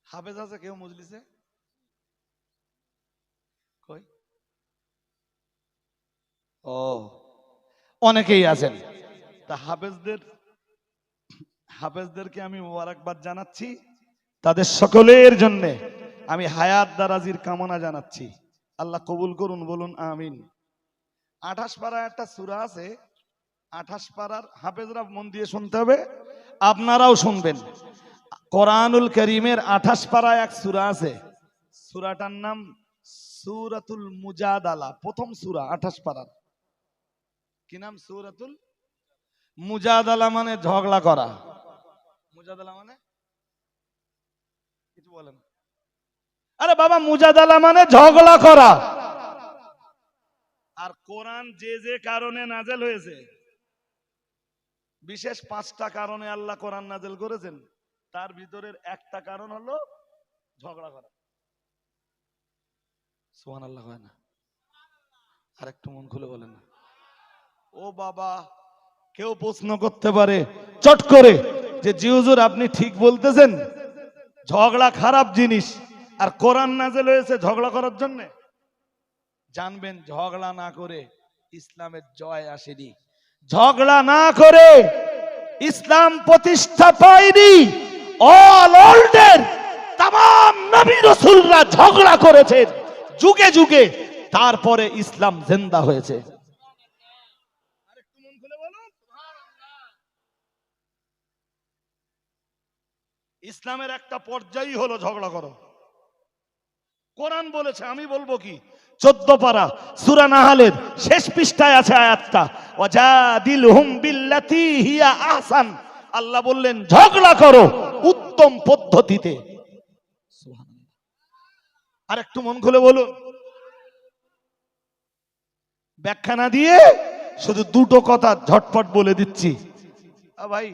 হাফেজ আছে কেউ মজলিসে? কই? ও, অনেকেই আছেন। তা হাফেজদেরকে আমি মোবারকবাদ জানাচ্ছি, তাদের সকলের জন্য আমি হায়াত দারাজির কামনা জানাচ্ছি। আল্লাহ কবুল করুন, বলুন আমিন। 28 পাড়ায় একটা সূরা আছে, 28 পাড়ার হাফেজরা মন দিয়ে শুনতে হবে, আপনারাও শুনবেন। কোরআনুল কারীমের 28 পাড়ায় এক সূরা আছে, সূরাটার নাম সূরাতুল মুজাদালা, প্রথম সূরা 28 পাড়ার। কি নাম? সূরাতুল মুজাদালা, মানে ঝগড়া করা। মুজাদালা মানে কিছু বলেন? আরে বাবা, মুজাদালা মানে ঝগড়া করা। আর কোরআন যে যে কারণে নাজেল হয়েছে, বিশেষ 5টা কারণে আল্লাহ কোরআন নাজেল করেছেন, তার ভিতরের একটা কারণ হলো ঝগড়া করা। সুবহানাল্লাহ হয় না? আর একটু মন খুলে বলেন না। ও বাবা, কেউ প্রশ্ন করতে পারে চট করে যে জি হুজুর আপনি ঠিক বলতেছেন, ঝগড়া খারাপ জিনিস, আর কোরআন নাজেল হয়েছে ঝগড়া করার জন্য। জানবেন, ঝগড়া না করে ইসলামের জয় আসেনি, ঝগড়া না করে ইসলাম প্রতিষ্ঠা পায়নি। অল ওয়ার্ল্ডের तमाम নবী রাসূলরা ঝগড়া করেছেন যুগে যুগে, তারপরে ইসলাম জিন্দা হয়েছে। আরেকটু মন ইসলামের একটা পর্যায়ই হলো ঝগড়া করো। কোরআন বলেছে, আমি বলবো কি, 14 পারা সূরা নাহলের শেষ পৃষ্ঠায় আছে আয়াতটা, ওয়াজাদিলহুম বিল্লাতী হিয়া আহসান। আল্লাহ বললেন ঝগড়া করো উত্তম পদ্ধতিতে। সুবহানাল্লাহ। আর একটু মন খুলে বলুন, ব্যাখ্যা না দিয়ে শুধু দুটো কথা ঝটপট বলে দিচ্ছি। ভাই,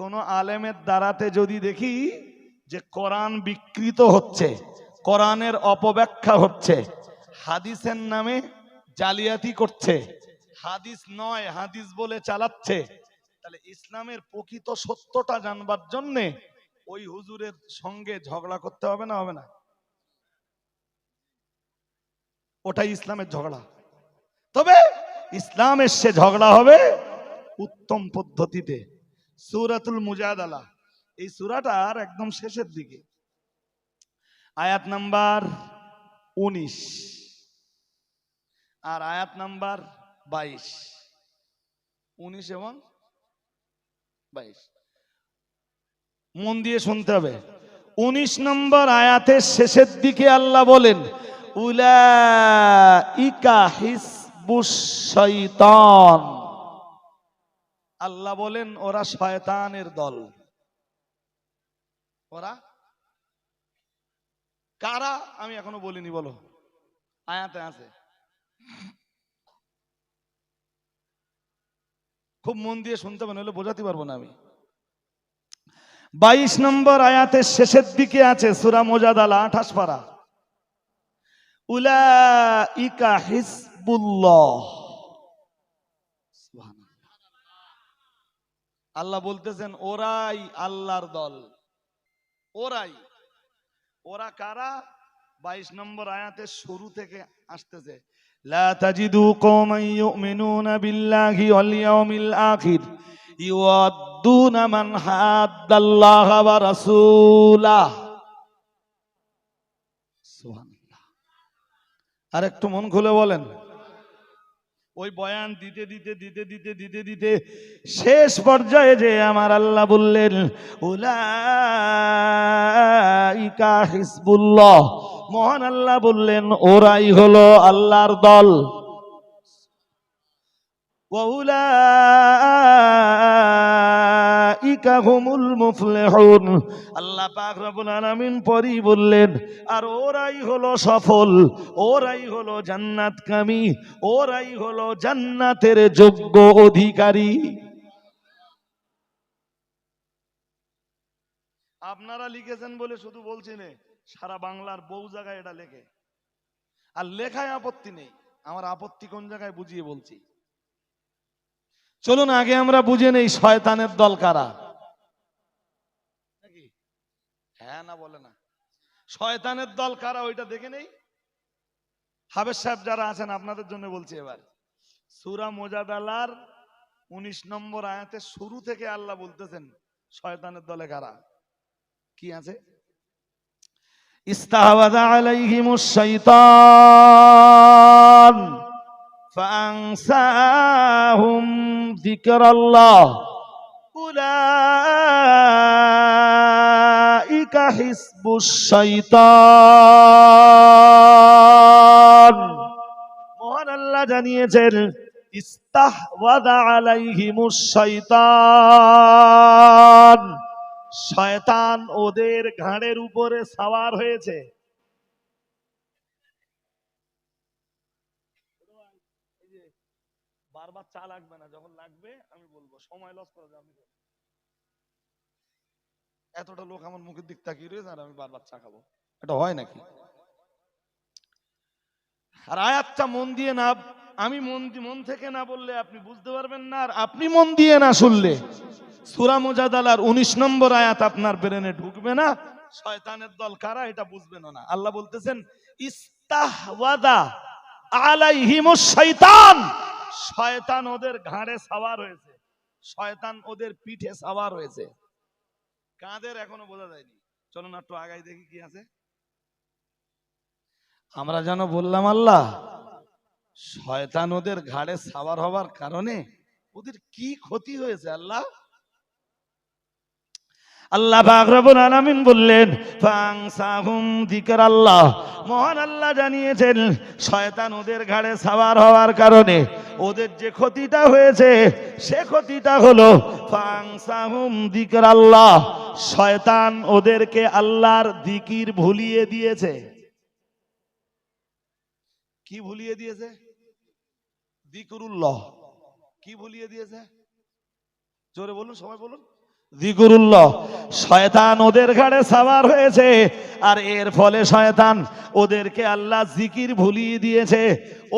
কোন আলেমের দ্বারাতে যদি দেখি যে কোরআন বিকৃত হচ্ছে, কোরআনের অপব্যাখ্যা হচ্ছে, হাদিসের নামে জালিয়াতি করছে, হাদিস নয় হাদিস বলে চালাচ্ছে, তাহলে ইসলামের প্রকৃত সত্যটা জানবার জন্যে ওই হুজুরের সঙ্গে ঝগড়া করতে হবে না? হবে না? ওটাই ইসলামের ঝগড়া। তবে ইসলামের সে ঝগড়া হবে উত্তম পদ্ধতিতে। সূরাতুল মুজাদালা, এই সূরাটার একদম শেষের দিকে আয়াত নাম্বার 19 আর আয়াত নাম্বার 22, 19 এবং 22 মন দিয়ে শুনতে হবে। 19 নম্বর আয়াতের শেষের দিকে আল্লাহ বলেন উলাইকা হিজবুশ শাইতান। আল্লাহ বলেন ওরা শয়তানের দল। ওরা কারা আমি এখনো বলিনি, বলো, আয়াতে আছে, খুব মন দিয়ে শুনতে হবে, নইলে বোঝাতে পারবো না আমি। 22 নম্বর আয়াতের শেষের দিকে আছে সূরা মুজাদালা 28 পারা, উলাইকা হিজবুল্লাহ। আল্লাহ বলতেছেন ওরাই আল্লাহর দল, ওরাই। ওরা কারা? 22 নম্বর আয়াতের শুরু থেকে আসতেছে, লা তাজিদু কওমান ইউমিনুনা বিল্লাহি ওয়াল ইয়াউমিল আখির ইউআদ্দুনা মান হাদ্দাল্লাহ ওয়া রাসূলাহ। সুবহানাল্লাহ। আর একটু মন খুলে বলেন। ওই বয়ান দিতে দিতে দিতে দিতে দিতে দিতে শেষ পর্যায়ে যে আমার আল্লাহ বললেন উলাইকা হিজবুল্লাহ, মহান আল্লাহ বললেন ওরাই হলো আল্লাহর দল। ওয়া উলাইকা হুমুল মুফলিহুন, আল্লাহ পাক রব্বুল আলামিন পরই বললেন আর ওরাই হলো সফল, ওরাই হলো জান্নাতকামী, ওরাই হলো জান্নাতের যোগ্য অধিকারী। আপনারা লিখেছেন বলে শুধু বলছি না, সারা বাংলার বহু জায়গায় এটা লেখে, আর লেখায় আপত্তি নেই, আমার আপত্তি কোন জায়গায় বুঝিয়ে বলছি। চলুন আগে আমরা বুঝে নেই শয়তানের দল কারা। নাকি হ্যাঁ না বলে না, শয়তানের দল কারা ওইটা দেখে নেই। হাফেজ সাহেব যারা আছেন আপনাদের জন্য বলছি, এবার সূরা মুজাদালার 19 নম্বর আয়াতের শুরু থেকে আল্লাহ বলতেছেন শয়তানের দলে কারা। কি আছে? ইস্তাহওয়াযা আলাইহিমুশ শাইতান ফাআনসাহুম যিকরাল্লাহ উলাইকা হিজবুশ শাইতান। মহান আল্লাহ জানিয়েছেন ইস্তাহওয়াযা আলাইহিমুশ শাইতান, শয়তান ওদের ঘাড়ের উপরে সওয়ার হয়েছে। বারবার চা লাগবে না, যখন লাগবে আমি বলবো, সময় লস করা যাবে না। এতটা লোক আমার মুখের দিক তাকিয়ে রয়েছে আর আমি বারবার চা খাবো, এটা হয় নাকি? আর আয়াতটা মন দিয়ে না, আমি মন থেকে না বললে আপনি বুঝতে পারবেন না, আর আপনি মন দিয়ে না শুনলে সূরা মুজাদালার 19 নম্বর আয়াত আপনার ব্রেনে ঢুকবে না, শয়তানের দল কারা এটা বুঝবেন না। আল্লাহ বলতেছেন ইস্তাহওয়াযা আলাইহিমুশ শাইতান, শয়তান ওদের ঘাড়ে সওয়ার হয়েছে, শয়তান ওদের পিঠে সওয়ার হয়েছে। কাদের এখনো বোঝা যায়নি, চলুন একটু আগাই দেখি কি আছে। আমরা যেন বললাম আল্লাহ শয়তান ওদের ঘাড়ে সওয়ার হওয়ার কারণে ওদের কি ক্ষতি হয়েছে আল্লাহ। আল্লাহ পাক রব্বুল আলামিন বললেন ফাংসাহুম যিকরাল্লাহ, মহান আল্লাহ জানিয়েছেন শয়তান ওদের ঘাড়ে সাওয়ার হওয়ার কারণে ওদের যে ক্ষতিটা হয়েছে সে ক্ষতিটা হলো ফাংসাহুম যিকরাল্লাহ, শয়তান ওদেরকে আল্লাহর জিকির ভুলিয়ে দিয়েছে। কি ভুলিয়ে দিয়েছে? যিকরুল্লাহ। কি ভুলিয়ে দিয়েছে? জোরে বলুন, সবাই বলুন। যিকরুল্লাহ। শয়তান ওদের ঘাড়ে সাওয়ার হয়েছে আর এর ফলে শয়তান ওদেরকে আল্লাহ জিকির ভুলিয়ে দিয়েছে।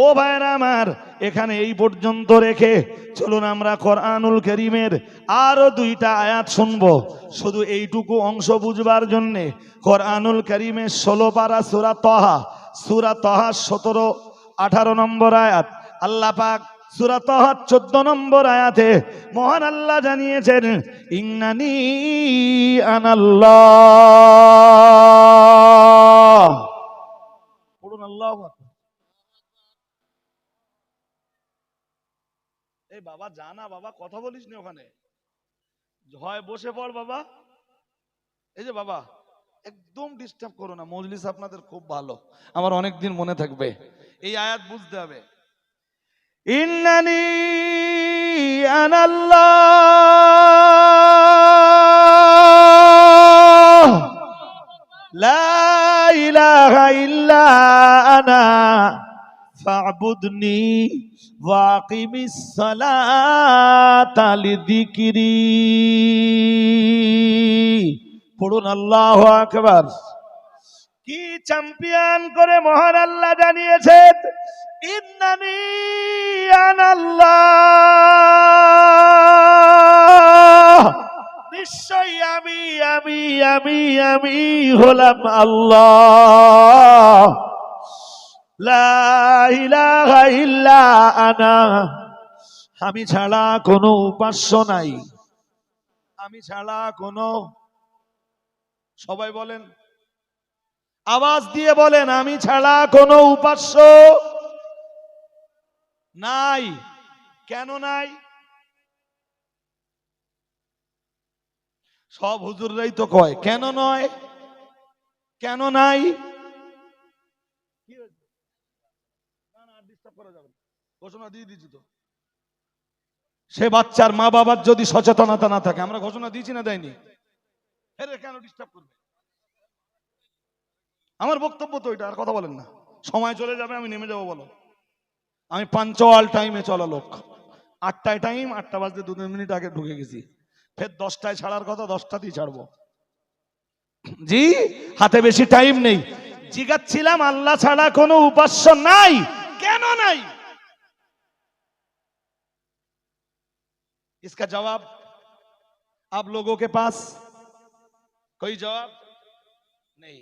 ও ভাইরা আমার, এখানে এই পর্যন্ত রেখে চলুন আমরা কোরআনুল কারীমের আরো 2টা আয়াত শুনবো, শুধু এইটুকু অংশ বুঝবার জন্য। কোরআনুল কারীমের 16 পারা সূরা তাহা, সূরা তাহা 17-18 নম্বর আয়াত। আল্লাহ পাক সূরা তাহা 14 নম্বর আয়াতে মহান আল্লাহ জানিয়েছেন ইন্নানি আনাল্লাহ। পড়ুন আল্লাহু আকবার। এই বাবা জানা, বাবা কথা বলিস না ওখানে, হয় বসে পড় বাবা। এই যে বাবা, একদম ডিস্টার্ব করো না, মজলিস আপনাদের খুব ভালো, আমার অনেকদিন মনে থাকবে। এই আয়াত বুঝতে হবে। ইন্নানি আনাল্লাহ লা ইলাহা ইল্লা আনা ফা'বুদনি ওয়াকিমিস সালাতা লিযিকরি। পড়ুন আল্লাহু আকবার। কি চ্যাম্পিয়ন করে মহান আল্লাহ জানিয়েছেন ইন্নানি আনাল্লাহ, নিশ্চয়ই আমি হলাম আল্লাহ। লা ইলাহা ইল্লা আনা, আমি ছাড়া কোনো উপাস্য নাই, আমি ছাড়া কোনো, সবাই বলেন, আওয়াজ দিয়ে বলেন, আমি ছাড়া কোনো উপাস্য নাই। কেন নাই? সব হুজুররাই তো কয় কেন নয়, কেন নাই। ঘোষণা দিয়ে দিচ্ছি তো, সে বাচ্চার মা বাবার যদি সচেতনতা না থাকে, আমরা ঘোষণা দিয়েছি না দেয়নি, কেন ডিস্টার্ব করবে? আমার বক্তব্য তো এটা, আর কথা বলেন না, সময় চলে যাবে, আমি নেমে যাবো। বলো, আমি পাঞ্চওয়াল টাইমে চলা লোক। 8টায় টাইম, 8টা বাজতে 2 মিনিট আগে ঢুকে গেছি, ফের 10টায় ছাড়ার কথা, 10টাতেই ছাড়বো। জি, হাতে বেশি টাইম নেই। জিজ্ঞাসছিলাম আল্লাহ ছাড়া কোনো উপাস্য নাই, কেন নাই? इसका जवाब आप लोगों के पास कोई जवाब नहीं।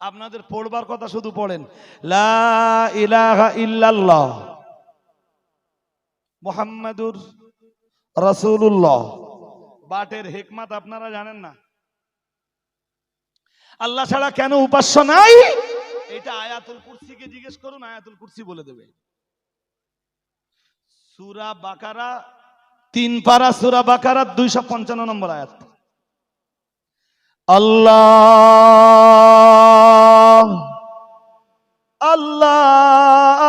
আপনাদের পড়বার কথা শুধু পড়েন, লা ইলাহা ইল্লাল্লাহ মুহাম্মাদুর রাসূলুল্লাহ। বাটের হিকমত আপনারা জানেন না। আল্লাহ ছাড়া কেন উপাস্য নাই, এটা আয়াতুল কুরসিকে জিজ্ঞেস করুন, আয়াতুল কুরসি বলে দেবে। সূরা বাকারা 3 পারা, সূরা বাকারা 255 নম্বর আয়াত। আল্লাহ আল্লাহ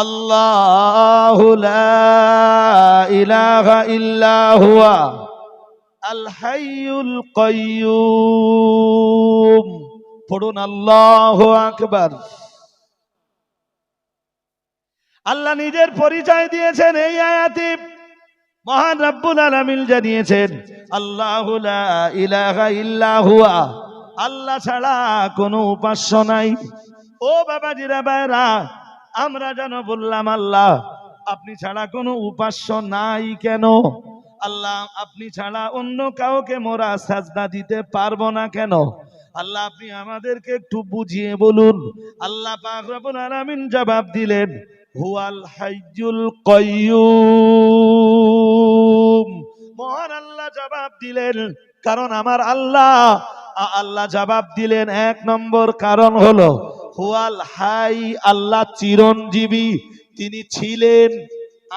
আল্লাহু লা ইলাহা ইল্লা হুয়া আল হাইয়ুল কাইয়্যুম। পড়ুন আল্লাহু আকবার। আল্লাহ নিজের পরিচয় দিয়েছেন এই আয়াতে। মহান রব্বুল আলামিন জানিয়েছেন আল্লাহু লা ইলাহা ইল্লা হুয়া, আল্লাহ ছাড়া কোনো উপাস্য নাই। ও বাবাজিরা ভাইরা, আমরা যেন বললাম আল্লাহ আপনি ছাড়া কোনো উপাস্য নাই কেন? আল্লাহ আপনি ছাড়া অন্য কাউকে মোরা সাজদা দিতে পারবো না কেন? আল্লাহ আপনি আমাদেরকে একটু বুঝিয়ে বলুন। আল্লাহ পাক রব্বুল আলামিন জবাব দিলেন হুয়াল হাইয়ুল কাইয়্যুম। মহান আল্লাহ জবাব দিলেন, কারণ আমার আল্লাহ। আল্লাহ জবাব দিলেন 1 নম্বর কারণ হলো হুয়াল হাই, আল্লাহ চিরঞ্জীবী, তিনি ছিলেন,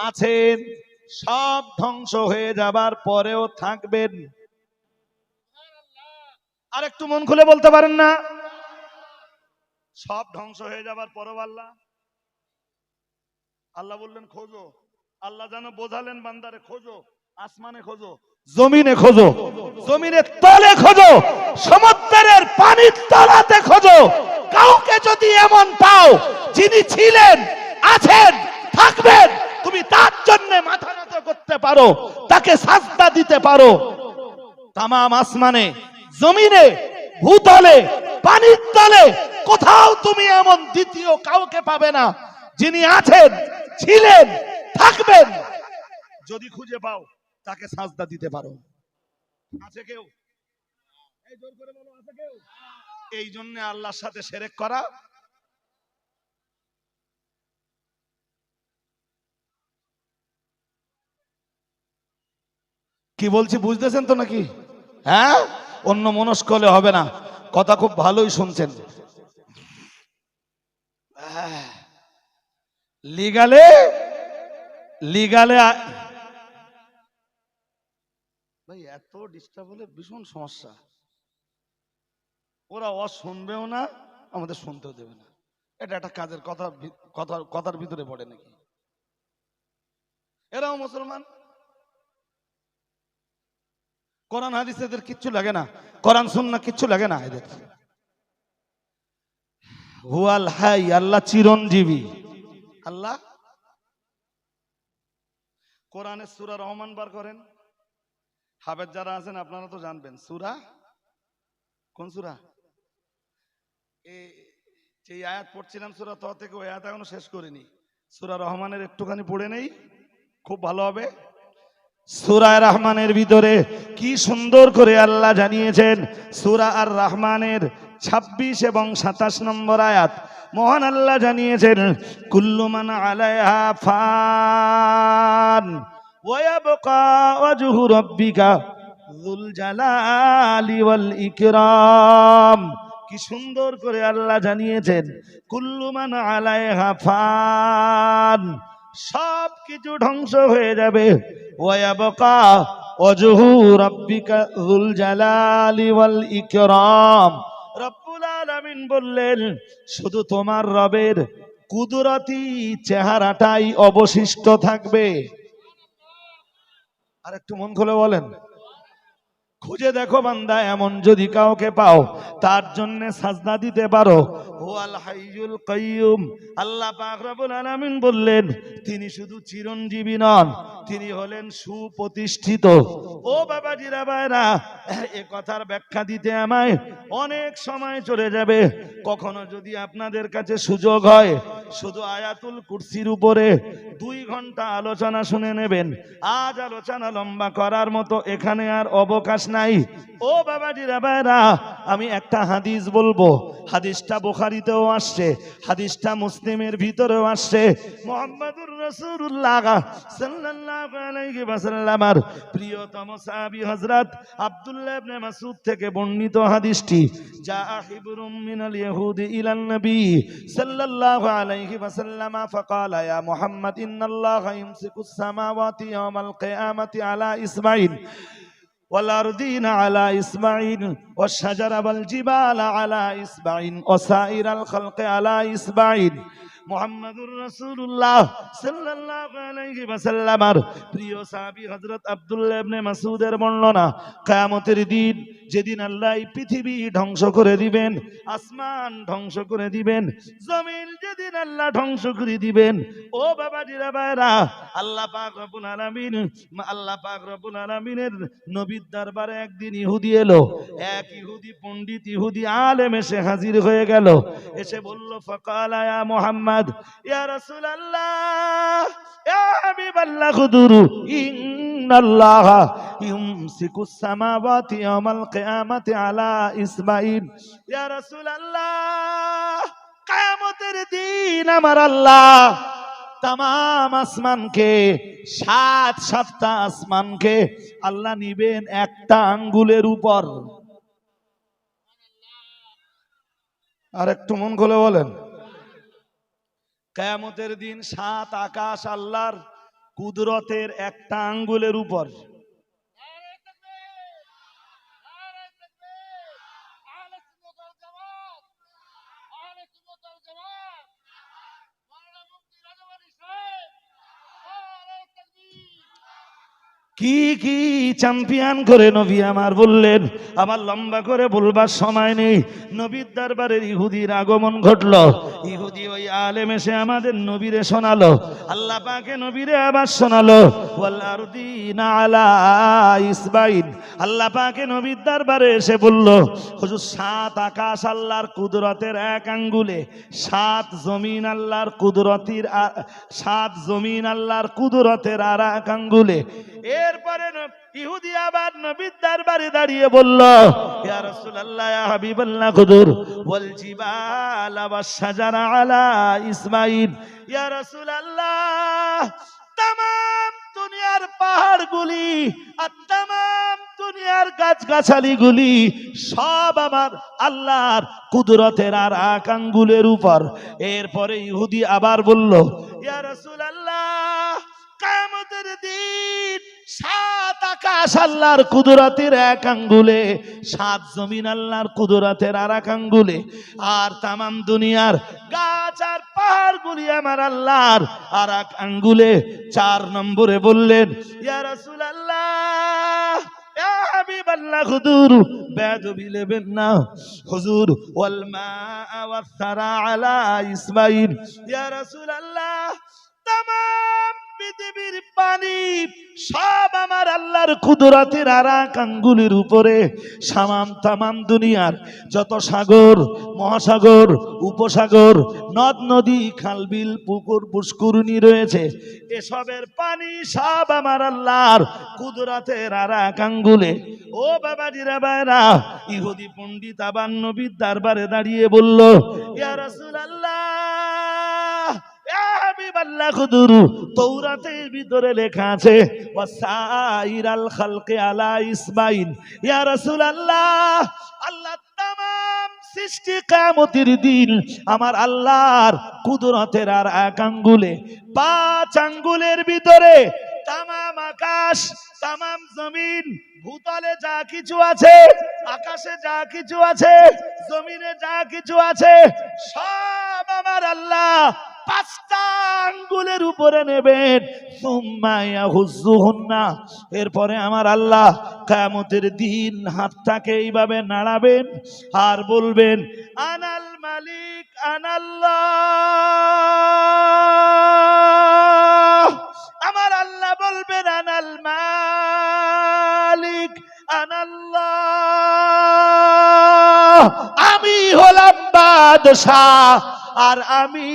আছেন, সব ধ্বংস হয়ে যাবার পরেও থাকবেন। আর একটু মন খুলে বলতে পারেন না? সব ধ্বংস হয়ে যাবার পরেও আল্লাহ বললেন খোঁজো। আল্লাহ যেন বোঝালেন বান্দারে, খোঁজো, আসমানে খোঁজো, জমিনে খোঁজো, জমিনের তলে খোঁজো, সমুদ্রের পানির তলাতে খোঁজো। কাউকে যদি এমন পাও যিনি ছিলেন, আছেন, থাকবেন, তুমি তার জন্য মাথা নত করতে পারো, তাকে সাজদা দিতে পারো। তামাম আসমানে, জমিনে, ভূতলে, পানির তলে কোথাও তুমি এমন দ্বিতীয় কাউকে পাবে না যিনি আছেন, ছিলেন, থাকবেন। যদি খুঁজে পাও তাকে সাজদা দিতে পারো। আছে কেউ? এই জোর করে বলো, আছে কেউ? এই জন্য আল্লাহর সাথে শিরক করা কি বলছি বুঝতেছেন তো নাকি? হ্যাঁ, অন্য মনস্ক হলে হবে না। কথা খুব ভালোই শুনছেন। লিগালে লিগালে ভাই এত ডিস্টার্ব হলে ভীষণ সমস্যা। ওরা শুনবেও না, আমাদের শুনতেও দেবে না। এটা একটা কাজের কথার ভিতরে পড়ে নাকি? এরাও মুসলমান, কোরআন হাদিস এদের কিচ্ছু লাগে না, কোরআন সুন্নাহ কিচ্ছু লাগে না এদের। হুয়াল হাই, আল্লাহ চিরঞ্জীবী। আল্লাহ কোরআনে সূরা রহমান বার করেন। হাফেজ যারা আছেন আপনারা তো জানবেন সূরা, কোন সূরা? যে আয়াত পড়ছিলাম সূরা ত থেকে, ওই আয়াত এখনো শেষ করিনি। সূরা রহমানের একটুখানি পড়ে নেই, খুব ভালো হবে। সূরা রহমানের ভিতরে কি সুন্দর করে আল্লাহ জানিয়েছেন। সূরা আর রহমানের 26 এবং 27 নম্বর আয়াত মহান আল্লাহ জানিয়েছেন, কুল্লু মান আলাইহা ফান ওয়া ইয়াবকা ওয়াজহু রাব্বিকা যুল জালালি ওয়াল ইকরাম। কি সুন্দর করে আল্লাহ জানিয়েছেন, কুল্লু মান আলাইহা ফান, সব কিছু ধ্বংস হয়ে যাবে। ওয়ায়াবকা ওয়াজহু রাব্বিকা যুল জালালি ওয়াল ইকরাম। রব্বুল আলামিন বললেন, শুধু তোমার রবের কুদরতি চেহারাটাই অবশিষ্ট থাকবে। আর একটু মন খুলে বলেন, খুঁজে দেখো বান্দা, এমন যদি কাউকে পাও তার জন্য সাজদা দিতে পারো। হুয়াল হাইয়ুল কাইয়ুম। আল্লাহ পাক রব্বুল আলামিন বললেন, তিনি শুধু চিরঞ্জীবী নন, তিনি হলেন সুপ্রতিষ্ঠিত। ও বাবাজিরা ভাইরা, এ কথার ব্যাখ্যা দিতে আমায় অনেক সময় চলে যাবে। কখনো যদি আপনাদের কাছে সুযোগ হয়, শুধু আয়াতুল কুরসির উপরে 2 ঘন্টা আলোচনা শুনে নেবেন। আজ আলোচনা লম্বা করার মতো এখানে আর অবকাশ নাই। ও বাবাজিরা ভাইরা, আমি একটা হাদিস বলবো। হাদিসটা বুখারীতেও আসছে, হাদিসটা মুসলিমের ভিতরেও আসছে। মুহাম্মাদুর রাসূলুল্লাহ সাল্লাল্লাহু আলাইহি ওয়াসাল্লামের প্রিয়তম সাহাবী হযরত আব্দুল্লাহ ইবনে মাসউদ থেকে বর্ণিত হাদিসটি, যা হিবরুম মিনাল ইহুদি ইলান নবী সাল্লাল্লাহু আলাইহি ওয়াসাল্লাম ফাকালা ইয়া মুহাম্মদ ইন্নাল্লাহা ইমসিকুস সামাওয়াতি ইয়াওমাল কিয়ামাতি আলা ইসমাঈল والأرضين على إسماعيل والشجر والجبال على إسماعيل وسائر الخلق على إسماعيل। মুহাম্মাদুর রাসূলুল্লাহ সাল্লাল্লাহু আলাইহি ওয়াসাল্লামের প্রিয় সাহাবী হযরত আব্দুল্লাহ ইবনে মাসউদের বর্ণনা, কিয়ামতের দিন যেদিন আল্লাহ এই পৃথিবী ধ্বংস করে দিবেন, আসমান ধ্বংস করে দিবেন, জমিন যেদিন আল্লাহ ধ্বংস করে দিবেন, ও বাবাজিরা ভাইরা, আল্লাহ পাক রব্বুল আলামিনের নবীর দরবারে একদিন ইহুদি এলো। এক ইহুদি পণ্ডিত, ইহুদি আলেম এসে হাজির হয়ে গেল। এসে বলল, ফাকালা ইয়া মুহাম্মদ, ইয়া রাসূলুল্লাহ, ইয়া হাবিবাল্লাহ, খুদুরু ইন্নাল্লাহা ইউমসিকুস সামাওয়াতি ইয়াওমাল কিয়ামাতি আলা ইসমাঈল। ইয়া রাসূলুল্লাহ, কিয়ামতের দিন আমার আল্লাহ তামাম আসমানকে, 7টা আসমানকে আল্লাহ নিবেন একটা আঙ্গুলের উপর। আর একটু মন খুলে বলেন, কিয়ামতের দিন 7 আকাশ আল্লাহর কুদরতের একটা আঙ্গুলের উপর। কি কি চ্যাম্পিয়ন করে নবী আমার বললেন, আমার লম্বা করে বলবার সময় নেই। নবীর দরবারের ইহুদির আগমন ঘটলো। ইহুদি ওই আলেম এসে আমাদের নবীরে শোনালো, আল্লাহ পাকে নবীরে আবার শোনালো, ওয়াল আরদিনা আলা ইসবাইন। আল্লাহ পাকে নবীর দরবারে এসে বলল, হুজুর 7 আকাশ আল্লাহর কুদরতের এক আঙ্গুলে, 7 জমিন আল্লাহর কুদরতির 7 জমিন আল্লাহর কুদরতের আর এক আঙ্গুলে। এরপরে ইহুদি আবার নবীর দরবারে দাঁড়িয়ে বলল, ইয়া রাসূলুল্লাহ ইয়া হাবিবাল্লাহ হুজুর, ওয়াল জিবালা ওয়াস শাজারা আলা ইসমাঈল। ইয়া রাসূলুল্লাহ, तमाम দুনিয়ার পাহাড়গুলি আর तमाम দুনিয়ার গাছগাছালিগুলি সব আমার আল্লাহর কুদরতের আর এক আঙ্গুলের উপর। এরপরে ইহুদি আবার বলল, ইয়া রাসূলুল্লাহ, কিয়ামতের দিন 7 আকাশ আল্লাহর কুদরতের এক আঙ্গুলে, 7 জমিন আল্লাহর কুদরতের আর এক আঙ্গুলে, আর तमाम দুনিয়ার গাছ আর পাহাড়গুলি আমার আল্লাহর আর এক আঙ্গুলে। 4 নম্বরে বললেন, ইয়া রাসূলুল্লাহ, ইয়া হাবিবাল্লাহ হুজুর, বেয়াদবি নেবেন না হুজুর, ওয়াল মা ওয়াস সারা আলা ইসমাঈল। ইয়া রাসূলুল্লাহ, तमाम পৃথিবীর পানি সব আমার আল্লাহর কুদরতের আর এক আঙ্গুলের উপরে। তামাম দুনিয়ার যত সাগর, মহাসাগর, উপসাগর, নদ নদী, খালবিল, পুকুর, পুষ্করিণী রয়েছে, এসবের পানি সব আমার আল্লাহর কুদরতের আর এক আঙ্গুলে। ও বাবাজিরা ভাইরা, ইহুদি পণ্ডিত আবার নবীর দরবারে দাঁড়িয়ে বলল, ইয়া রাসূলুল্লাহ, তৌরাতের ভিতরে লেখা আছে ওয়াসাইরাল খালকি আলা ইসমাঈল। ইয়া রাসূলুল্লাহ, আল্লাহ तमाम সৃষ্টি কিয়ামতের দিন আমার আল্লাহর কুদরতের আর এক আঙ্গুলে, 5 আঙ্গুলের ভিতরে तमाम আকাশ, तमाम জমিন, ভূতলে যা কিছু আছে, আকাশে যা কিছু আছে, জমিনে যা কিছু আছে, সব আমার আল্লাহ 5টা আঙ্গুলের উপরে নেবেন। সুম্মা ইয়াহুজ্জুহুন্না, এরপরে আমার আল্লাহ কিয়ামতের দিন হাতটাকে এইভাবে নাড়াবেন আর বলবেন, আনাল মালিক আনাল্লাহ। আমার আল্লাহ বলবেন, আনাল মালিক আনাল্লাহ, আমি হলাম বাদশাহ আর আমি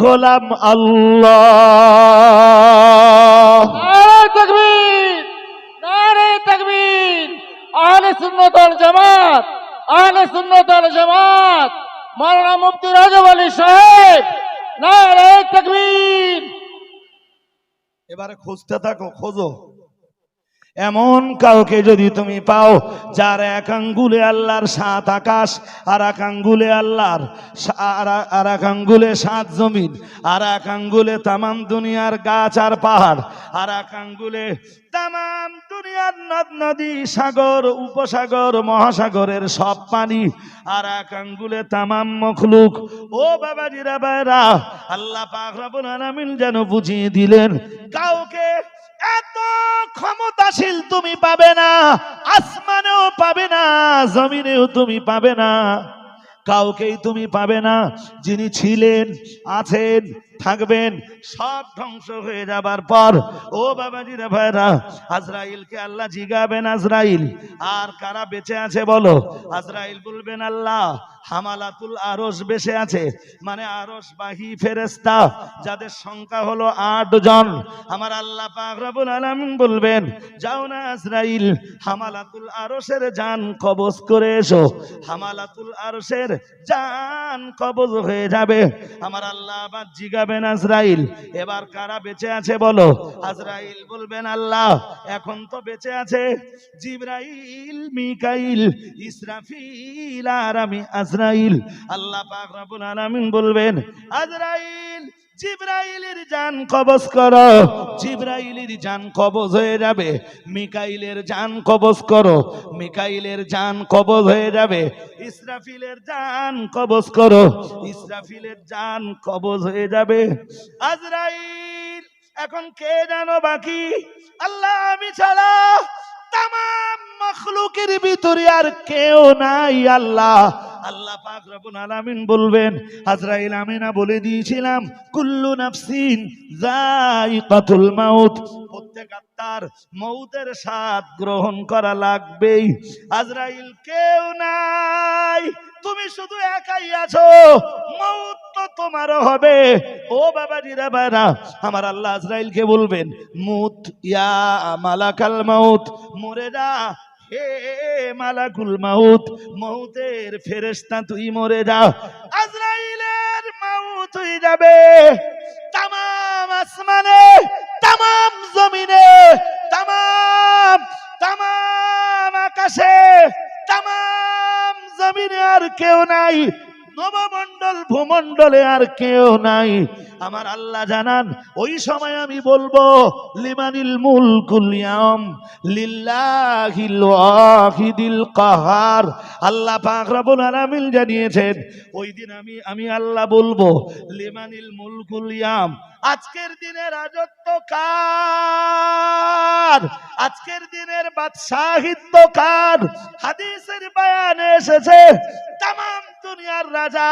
হলাম আল্লাহ। নারে তাকবীর, নারে তাকবীর। আহলে সুন্নাত ওয়াল জামাত, আহলে সুন্নাত ওয়াল জামাত, মাওলানা মুফতি রাজব আলী সাহেব, নারে তাকবীর। এবারে খুঁজতে থাকো, খোঁজো এমন কাউকে যদি তুমি পাও যার এক আঙ্গুলে আল্লাহর 7 আকাশ, আর এক আঙ্গুলে আল্লাহর আর এক আঙ্গুলে 7 জমিন, আর এক আঙ্গুলে तमाम দুনিয়ার গাছ আর পাহাড়, আর এক আঙ্গুলে तमाम দুনিয়ার নদ নদী, সাগর, উপসাগর, মহাসাগরের সব পানি, আর এক আঙ্গুলে तमाम মখলুক। ও বাবাজিরা ভাইরা, আল্লাহ পাক রব্বুল আলামিন যেন বুঝিয়ে দিলেন, কাউকে এত ক্ষমতাশীল তুমি পাবে না, আসমানেও পাবে না, জমিনেও তুমি পাবে না, কাউকেই তুমি পাবে না যিনি ছিলেন, আছেন, থাকবেন, সব ধ্বংস হয়ে যাবার পর। ও বাবাজিরা ভাইরা, আজরাইলকে আল্লাহ জিগাবেন, আজরাইল, আর কারা বেঁচে আছে বলো? আজরাইল বলবেন, আল্লাহ হামালাতুল আরশ বেঁচে আছে, মানে আরশবাহী ফেরেশতা, যাদের সংখ্যা হলো 8 জন। আমার আল্লাহ পাক রব্বুল আলামিন বলবেন, যাও না আজরাইল, হামালাতুল আরশের জান কবজ করে এসো। হামালাতুল আরশের জান কবজ হয়ে যাবে। আমার আল্লাহ আবার জিগাবেন, আজরাইল, এবার কারা বেঁচে আছে বলো? আজরাইল বলবেন, আল্লাহ এখন তো বেঁচে আছে জিবরাইল, মিকাইল, ইসরাফিল আর আমি আজরাইল। আল্লাহ পাক রব্বুল আলামিন বলবেন, আজরাইল জিবরাইলের জান কবজ করো, জিবরাইলের জান কবজ হয়ে যাবে। মিকাইলের জান কবজ করো, মিকাইলের জান কবজ হয়ে যাবে। ইসরাফিলের জান কবজ করো, ইসরাফিলের জান কবজ হয়ে যাবে। আজরাইল এখন কে জানো বাকি? আল্লাহ আমি ছাড়া তামাম মখলুকের ভিতরে আর কেউ নাই। আল্লাহ আল্লাহ পাক রব্বুল আলামিন বলবেন, আজরাইল আমি না বলে দিয়েছিলাম কুল্লু নাফসিন যায়িকাতুল মাউত, প্রত্যেক আত্মার মউতের স্বাদ গ্রহণ করা লাগবেই। আজরাইল কেউ নাই, তুমি শুধু একাই আছো, মউত তো তোমারও হবে। ও বাবাজিরা বাবা, আমার আল্লাহ আজরাইলকে বলবেন, মুত ইয়া মালাকাল মাউত, মরে যা হে মালাকুল মাউত, মউতের ফেরেশতা তুই মরে যা। আজরাইলের মাউত হয়ে যাবে। তামাম আসমানে, তামাম জমিনে, তামাম তামাম আকাশে, তামাম জমিনে আর কেউ নাই, নবমণ্ডল ভূমণ্ডলে আর কেউ নাই। আমার আল্লাহ জানান ওই সময় আমি বলবো লিমানিল মুলকুল ইয়াম লিল্লাহিল ওয়াহিদিল কাহার। আল্লাহ পাক রব্বুল আলামিন জানিয়েছেন ওই দিন আমি আল্লাহ বলবো লিমানিল মুলকুল ইয়াম, আজকের দিনের রাজত্ব কার, আজকের দিনের বাদশাহিত্ব কার। হাদিসের বয়ানে এসেছে তামাম দুনিয়ার রাজা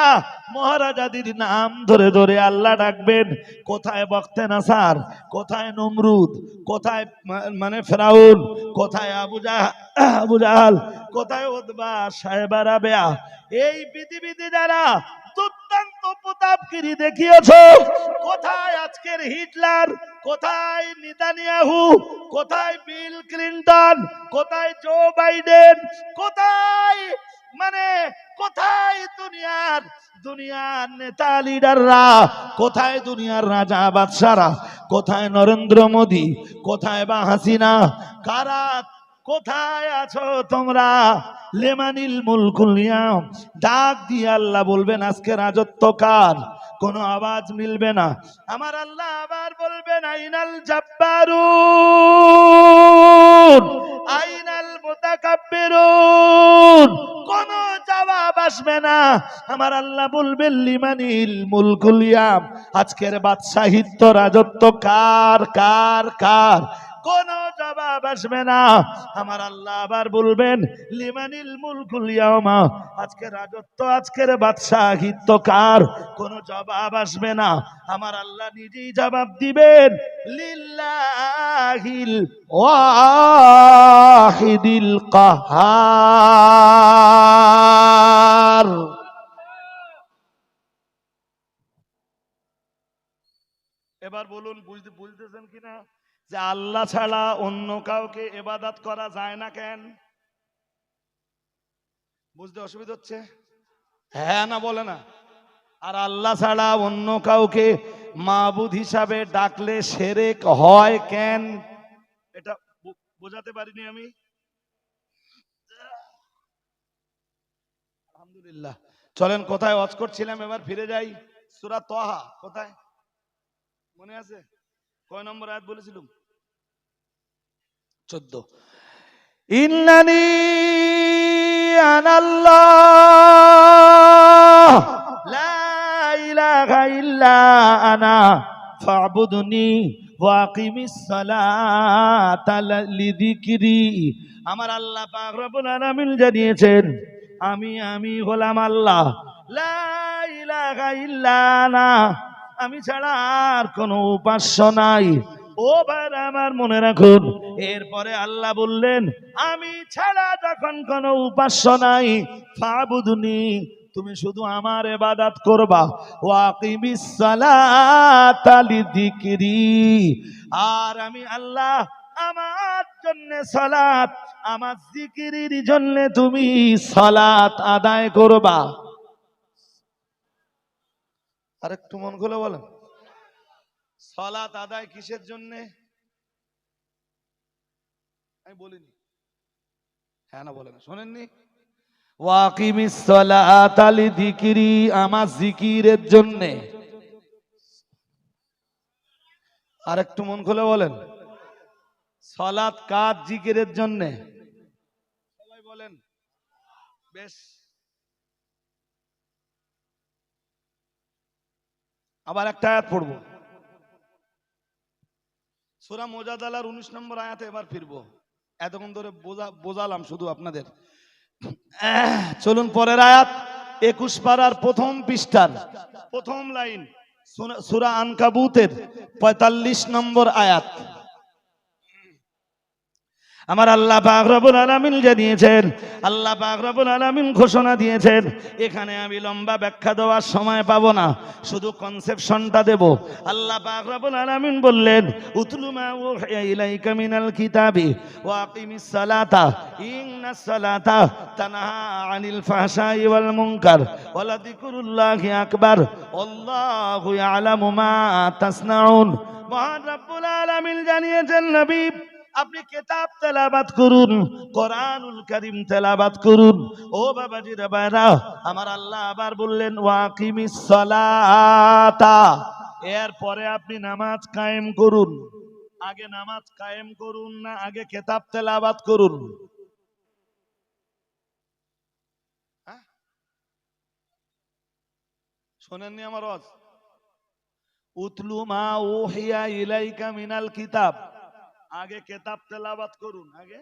মহারাজাদের নাম ধরে ধরে আল্লাহ ডাকবেন। কোথায় বখতে নাসার, কোথায় নমরুদ, কোথায় মানে ফেরাউন, কোথায় আবু জাহাল, কোথায় উতবা সাহেবা রাবেয়া। এই পৃথিবীতে যারা দুর্দান্ত প্রতাপগিরি দেখিয়েছো, কোথায় আজকের হিটলার, কোথায় নেতানিয়াহু, কোথায় বিল ক্লিনটন, কোথায় জো বাইডেন, কোথায় মানে কোথায় দুনিয়ার নেতা লিডাররা, কোথায় দুনিয়ার রাজা বাদশারা, কোথায় নরেন্দ্র মোদী, কোথায় বা হাসিনা, কারা কোথায় আছো তোমরা? লেমানিল মুলকুল ইয়াম, ডাক দিয়ে আল্লাহ বলবেন আজকে রাজত্ব কার। কোনো আওয়াজ মিলবে না। আমার আল্লাহ আবার বলবেন আইনাল জাব্বারুন আইনাল মুতাকাব্বিরুন, কোনো জবাব আসবে না। আমার আল্লাহ বলবেন লিমানিল মুলকুল ইয়াম, আজকের বাদশাহিত্ব রাজত্ব কার কার কার, কোনো জবাব আসবে না। আমার আল্লাহ আবার বলবেন লিমানিল মুলকুল ইয়ামা, আজকের রাজত্ব আজকের বাদশাহিত্ব কার, কোনো জবাব আসবে না। আমার আল্লাহ নিজেই জবাব দিবেন লিল্লাহিল ওয়াহিদিল কাহার। এবার বলুন বুঝতেছেন কিনা যে আল্লাহ ছাড়া অন্য কাউকে ইবাদত করা যায় না কেন? বুঝতে অসুবিধা হচ্ছে? হ্যাঁ না বলে না। আর আল্লাহ ছাড়া অন্য কাউকে মাবুদ হিসাবে ডাকলে শিরক হয় কেন? এটা বোঝাতে পারিনি আমি। আলহামদুলিল্লাহ। চলেন কোথায় ওয়াজ করছিলাম এবার ফিরে যাই। সূরা তাহা কোথায় মনে আছে? কয় নম্বর আয়াত বলেছিলাম? 14। ইন্নানি আনাল্লাহ লা ইলাহা ইল্লা আনা ফাবুদনি ওয়া আকিমিস সালাতা লিযিকরি। আমার আল্লাহ পাক রব্বুল আলামিন জানিয়েছেন আমি হলাম আল্লাহ, লা ইলাহা ইল্লা আনা, আমি ছাড়া আর কোনো উপাস্য নাই। ও ভাই আমার মনে রাখুন, এরপরে আল্লাহ বললেন আমি ছাড়া যখন কোনো উপাস্য নাই, ফাবুদনি, তুমি শুধু আমার ইবাদত করবা, ওয়া আকিমিস সালাতা লিযিকরি, আর আমি আল্লাহ আমার জন্য সালাত, আমার জিকিরের জন্য তুমি সালাত আদায় করবা। আরেকটু মন খুলে বলেন, সালাত আদায় কিসের জন্য? আমি বলিনি, হ্যাঁ না বলে না, শোনেননি? ওয়াকিমিস সালাতা লিযিকরি, আমার জিকিরের জন্য। আর একটু মন খুলে বলেন, সালাত কাজ জিকিরের জন্য, সবাই বলেন। বেশ, আবার একটা আয়াত পড়ব, সূরা মুজাদালার 19 নম্বর আয়াতে এবার ফিরবো। এতক্ষণ ধরে বোঝালাম শুধু আপনাদের। চলুন পরের আয়াত, 21 পারার প্রথম পৃষ্ঠার প্রথম লাইন, সূরা আনকাবুতের 45 নম্বর আয়াত। আমার আল্লাহ পাক রব্বুল আলামিন জানিয়েছেন, আল্লাহ পাক রব্বুল আলামিন ঘোষণা দিয়েছেন। এখানে আমি লম্বা ব্যাখ্যা দেওয়ার সময় পাবো না, শুধু কনসেপশনটা দেব। আল্লাহ পাক রব্বুল আলামিন বললেন, উতলু মা উহিয়া ইলাইকা মিনাল কিতাবি ওয়া আকিমিস সালাতা ইন্নাস সালাতা তানহা আনিল ফাহশাই ওয়াল মুনকার ওয়া লাযিকরুল্লাহি আকবার আল্লাহু ইয়ালামু মা তাসনাউন। মহান রব্বুল আলামিন জানিয়েছেন, নবী আপনি কিতাব তেলাওয়াত করুন, কোরআনুল কারীম তেলাওয়াত করুন। ও বাবাজিরা ভাইরা, আমার আল্লাহ আবার বললেন ওয়াকিমিস সালাতা, এরপরে আপনি নামাজ কায়েম করুন। আগে নামাজ কায়েম করুন না আগে কিতাব তেলাওয়াত করুন? শোনেননি আমার ওয়াজ? উতলু মা উহিয়া ইলাইকা মিনাল কিতাব, আগে কিতাব তেলাওয়াত করুন। আগে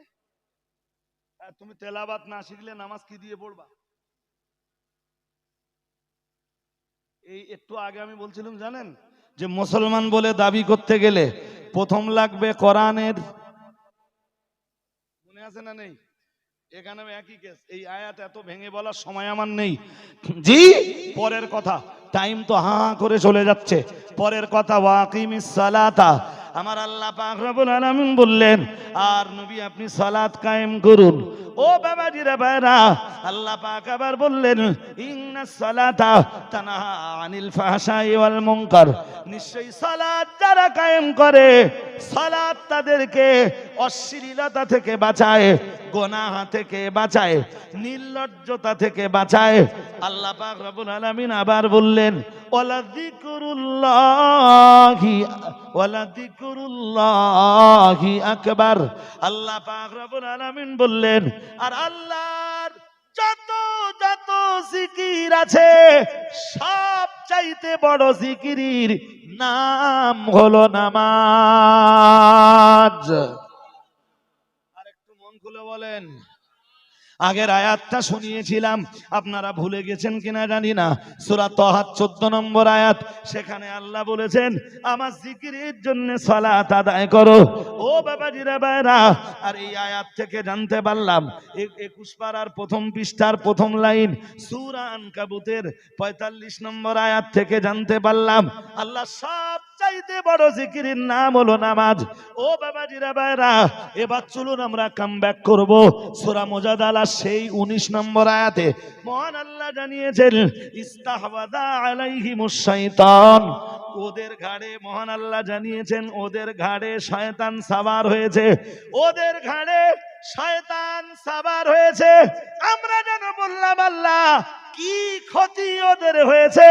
তুমি তেলাওয়াত না শিখলে নামাজ কি দিয়ে পড়বা? এই একটু আগে আমি বলছিলাম জানেন, যে মুসলমান বলে দাবি করতে গেলে প্রথম লাগবে কোরআনের, মনে আছে না নেই? এখানে একই কেস। এই আয়াত এত ভেঙে বলার সময় আমার নেই। জি, পরের কথা, টাইম তো হা করে চলে যাচ্ছে। পরের কথা, ওয়াকিমিস সালাতা, আমার আল্লাহ পাক রব্বুল আলামিন বললেন আর নবী আপনি সালাত কায়েম করুন। ও বাবাজিরা ভাইরা, আল্লাহ পাক আবার বললেন ইন্নাস সালাতা তানহা আনিল ফাহশাই ওয়াল মুনকার, নিশ্চয়ই সালাত যারা কায়েম করে, সালাত তাদেরকে অশ্লীলতা থেকে বাঁচায়, গুনাহ থেকে বাঁচায়, নির্লজ্জতা থেকে বাঁচায়। আল্লাহ পাক রব্বুল আলামিন আবার বললেন ওয়ালাযিকরুল্লাহি আকবার। আল্লাহ পাক রব্বুল আলামিন বললেন আর আল্লাহর যত যত জিকির আছে সব চাইতে বড় জিকিরের নাম হলো নামাজ। আর একটু মন খুলে বলেন। আগের আয়াতটা শুনিয়েছিলাম, আপনারা ভুলে গেছেন কিনা জানি না, সূরা তাহা 14 নম্বর আয়াত। সেখানে আল্লাহ বলেছেন আমার জিকিরের জন্য সালাত আদায় করো। ও বাবাজিরা ভাইরা, আর এই আয়াত থেকে জানতে পারলাম, 21 পারার প্রথম পৃষ্ঠার প্রথম লাইন সূরা আনকাবুতের 45 নম্বর আয়াত থেকে জানতে পারলাম আল্লাহ সব চাইতে বড় জিকিরের নাম হলো নামাজ। ও বাবাজিরা ভাইরা, এবার চলুন আমরা কামব্যাক করব সূরা মুজাদালা সেই 19 নম্বর আয়াতে। মহান আল্লাহ জানিয়েছেন ইস্তাহওয়াযা আলাইহিমুশ শাইতান, ওদের ঘাড়ে, মহান আল্লাহ জানিয়েছেন ওদের ঘাড়ে শয়তান সাওয়ার হয়েছে, ওদের ঘাড়ে শয়তান সাওয়ার হয়েছে। আমরা যেন বললাম আল্লাহ কি ক্ষতি ওদের হয়েছে,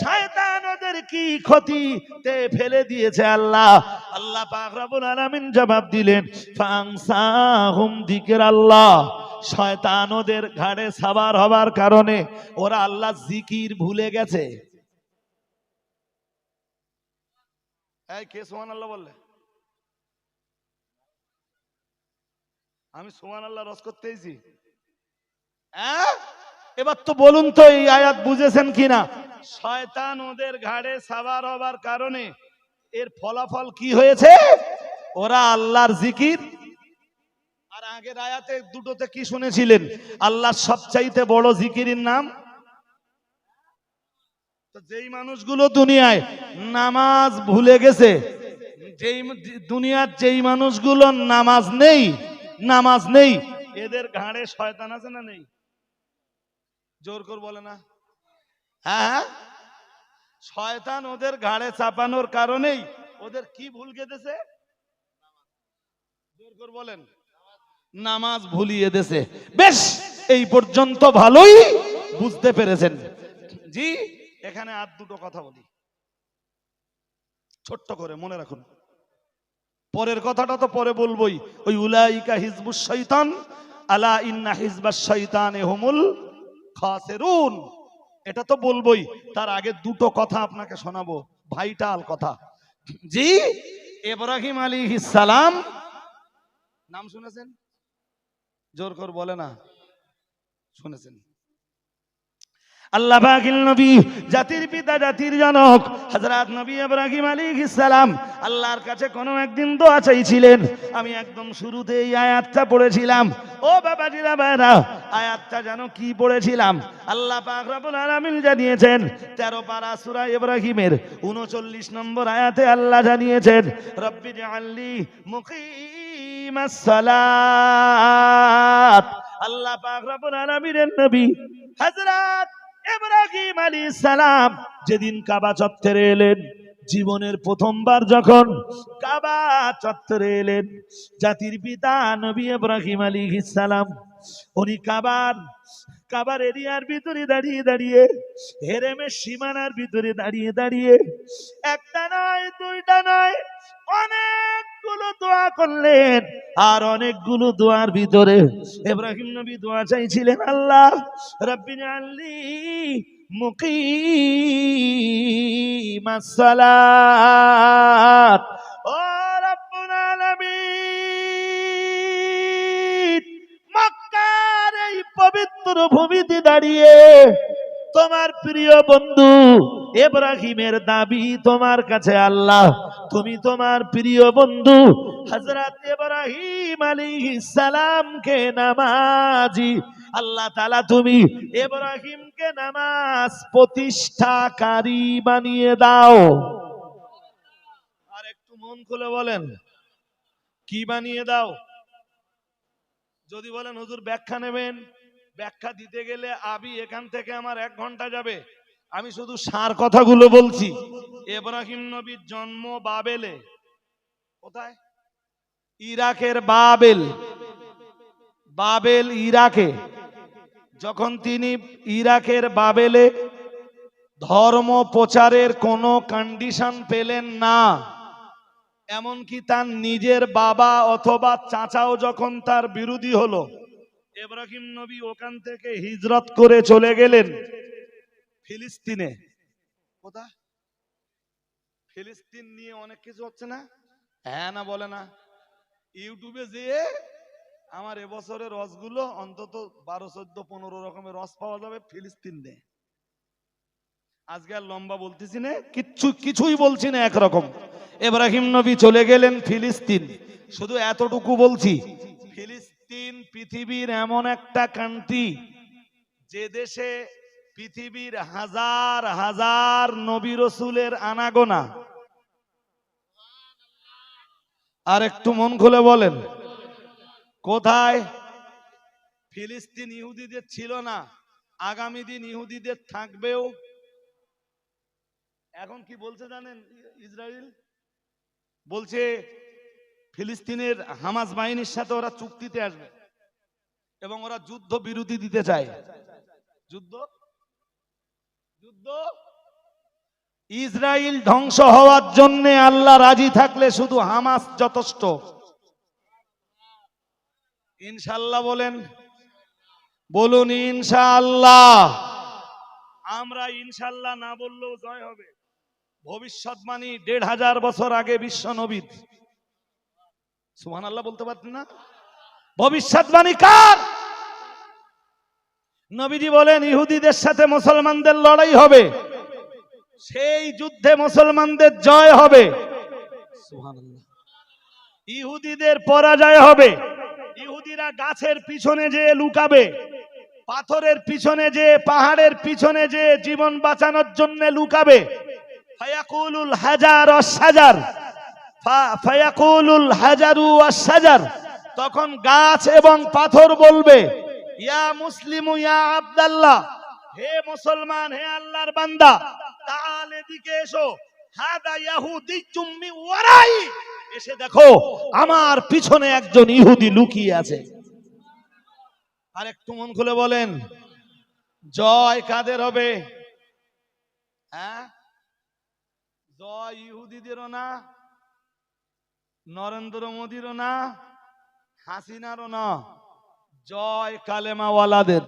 শয়তান ওদের কি ক্ষতিতে ফেলে দিয়েছে আল্লাহ। আল্লাহ পাক রব্বুল আলামিন জবাব দিলেন ফাংসাহুম যিকরাল্লাহ, শয়তান ওদের ঘাড়ে সাওয়ার হবার কারণে ওরা আল্লাহ জিকির ভুলে গেছে। এই কে সুবহানাল্লাহ বললে? আমি সুবহানাল্লাহ রস করতেইছি। এবার তো বলুন তো এই আয়াত বুঝেছেন কিনা? শয়তান ওদের ঘাড়ে সাওয়ার হবার কারণে এর ফলাফল কি হয়েছে? ওরা আল্লাহর জিকির। আর আগের আয়াতে দুটোতে কি শুনেছিলেন? আল্লাহর সবচাইতে বড় জিকিরের নাম। তো যেই মানুষগুলো দুনিয়ায় নামাজ ভুলে গেছে, যেই দুনিয়ার যেই মানুষগুলো নামাজ নেই, এদের ঘাড়ে শয়তান আছে না নেই? জোর করে বলে না? হ্যাঁ, শয়তান ওদের ঘাড়ে চাপানোর কারণেই ওদের কি ভুল গেছে? জোর করে বলেন, নামাজ ভুলিয়ে দিয়েছে। বেশ, এই পর্যন্ত ভালোই বুঝতে পেরেছেন। জি, এখানে আর দুটো কথা বলি, ছোট্ট করে মনে রাখুন। পরের কথাটা তো পরে বলবোই। ওই উলাইকা হিজবুশ শয়তান আলা ইন্না হিজবাশ শয়তানে হুমুল খাসিরুন, এটা তো বলবোই। তার আগে দুটো কথা আপনাকে শোনাবো, ভাইটাল কথা। জি, ইব্রাহিম আলাইহিস সালাম নাম শুনেছেন? জোর করে বলে না, শুনেছেন? আল্লাহ পাকের নবী, জাতির পিতা জাতির জনক হযরত নবী ইব্রাহিম আলাইহিস সালাম আল্লাহর কাছে কোনো একদিন দোয়া চাইছিলেন। আমি একদম শুরুতে এই আয়াতটা পড়েছিলাম। ও বাবাজিরা ভাইরা, আয়াতটা জানো কি পড়েছিলাম? আল্লাহ পাক রব্বুল আলামিন জানিয়েছেন 13 পারা সূরা ইব্রাহিমের 39 নম্বর আয়াতে আল্লাহ জানিয়েছেন, রব্বি জাআলনি মুকিমাস সালাত। আল্লাহ পাক রব্বুল আলামিনের নবী হযরত ইব্রাহিম আলাইহিস সালাম যেদিন কাবা চত্বরে এলেন, জীবনের প্রথমবার যখন কাবা চত্বরে এলেন, জাতির পিতা নবী ইব্রাহিম আলাইহিস সালাম উনি কাবার এরিয়ার ভিতরে দাঁড়িয়ে দাঁড়িয়ে, হেরেমের সীমানার ভিতরে দাঁড়িয়ে দাঁড়িয়ে একটা নয় দুইটা নয় অনেকগুলো দোয়া করলেন। আর অনেকগুলো দোয়ার ভিতরে ইব্রাহিম নবী দোয়া চাইছিলেন, আল্লাহ রাব্বি জাআলনি মুকিমাস সালাত। ও রাব্বুল আলামিন, মক্কার এই পবিত্র ভূমিতে দাঁড়িয়ে তোমার প্রিয় বন্ধু ইব্রাহিমের দাবি তোমার কাছে, আল্লাহ তুমি তোমার প্রিয় বন্ধু হযরত ইব্রাহিম আলাইহিস সালামকে নামাজি, আল্লাহ তাআলা তুমি ইব্রাহিমকে নামাজ প্রতিষ্ঠাকারী বানিয়ে দাও। আর একটু মন খুলে বলেন, কি বানিয়ে দাও? যদি বলেন হুজুর ব্যাখ্যা নেবেন, ব্যাখ্যা দিতে গেলে এখান থেকে আমার 1 ঘন্টা যাবে। আমি শুধু সার কথাগুলো বলছি। ইব্রাহিম নবীর জন্ম বাবেলে। কোথায়? ইরাকের বাবেল ইরাকে। যখন তিনি ইরাকের বাবেলে ধর্ম প্রচারের কোনো কন্ডিশন পেলেন না, এমনকি তার নিজের বাবা অথবা চাচাও যখন তার বিরোধী হলো, ইব্রাহিম নবী ওখান থেকে হিজরত করে চলে গেলেন ফিলিস্তিনে। কোথায়? ফিলিস্তিন নিয়ে অনেক কিছু হচ্ছে না? হ্যাঁ না বলে না? ইউটিউবে যেয়ে আমার এবছরের রসগুলো অন্তত 12, 14, 15 রকমের রস পাওয়া যাবে ফিলিস্তিন নিয়ে। আজকে আর লম্বা বলতেছি না, কিছুই বলছি না, একরকম। ইব্রাহিম নবী চলে গেলেন ফিলিস্তিন। শুধু এতটুকু বলছি, ফিলিস্তিন পৃথিবীর এমন একটা কান্ট্রি যে দেশে পৃথিবীর হাজার হাজার নবী রাসূলের আনাগোনা। আর একটু মন খুলে বলেন, কোথায়? ফিলিস্তিন ইহুদিদের ছিল না, আগামী দিন ইহুদিদের থাকবেও। এখন কি বলছে জানেন? ইসরায়েল বলছে ফিলিস্তিনের হামাস বাহিনীর সাথে ওরা চুক্তিতে আসবে এবং ওরা যুদ্ধ বিরতি দিতে চায়। যুদ্ধ ইসরায়েল ধ্বংস হওয়ার জন্য আল্লাহ রাজি থাকলে শুধু হামাস যথেষ্ট। ইনশাআল্লাহ বলেন, বলুন ইনশাআল্লাহ। আমরা ইনশাআল্লাহ না বললেও জয় হবে। ভবিষ্যৎবাণী 1500 বছর আগে বিশ্ব নবীর। সুবহানাল্লাহ বলতে পারতেন না? ভবিষ্যৎবাণী কার? নবীজি বলেন ইহুদিদের সাথে মুসলমানদের লড়াই হবে, সেই যুদ্ধে মুসলমানদের জয় হবে। সুবহানাল্লাহ। ইহুদিদের পরাজয় হবে। ইহুদিরা গাছের পিছনে যে লুকাবে, পাথরের পিছনে যে, পাহাড়ের পিছনে যে জীবন বাঁচানোর জন্য লুকাবে। ফায়াকুলুল হাজার ওয়াস সাজার, ফায়াকুলুল হাজারু ওয়াস সাজার, তখন গাছ এবং পাথর বলবে ইয়া মুসলিমু ইয়া আব্দুল্লাহ, হে মুসলমান, হে আল্লাহর বান্দা, তাআল এদিকে এসো, হাদা ইয়াহুদিয়্যুম মিন ওয়ারাই, এসে দেখো আমার পিছনে একজন ইহুদি লুকিয়ে আছে। আর একটু মন খুলে বলেন, জয় কাদের হবে? হ্যাঁ, জয় ইহুদিদেরও না, নরেন্দ্র মোদীরও না, হাসিনারও না, জয় কালেমাওয়ালাদের।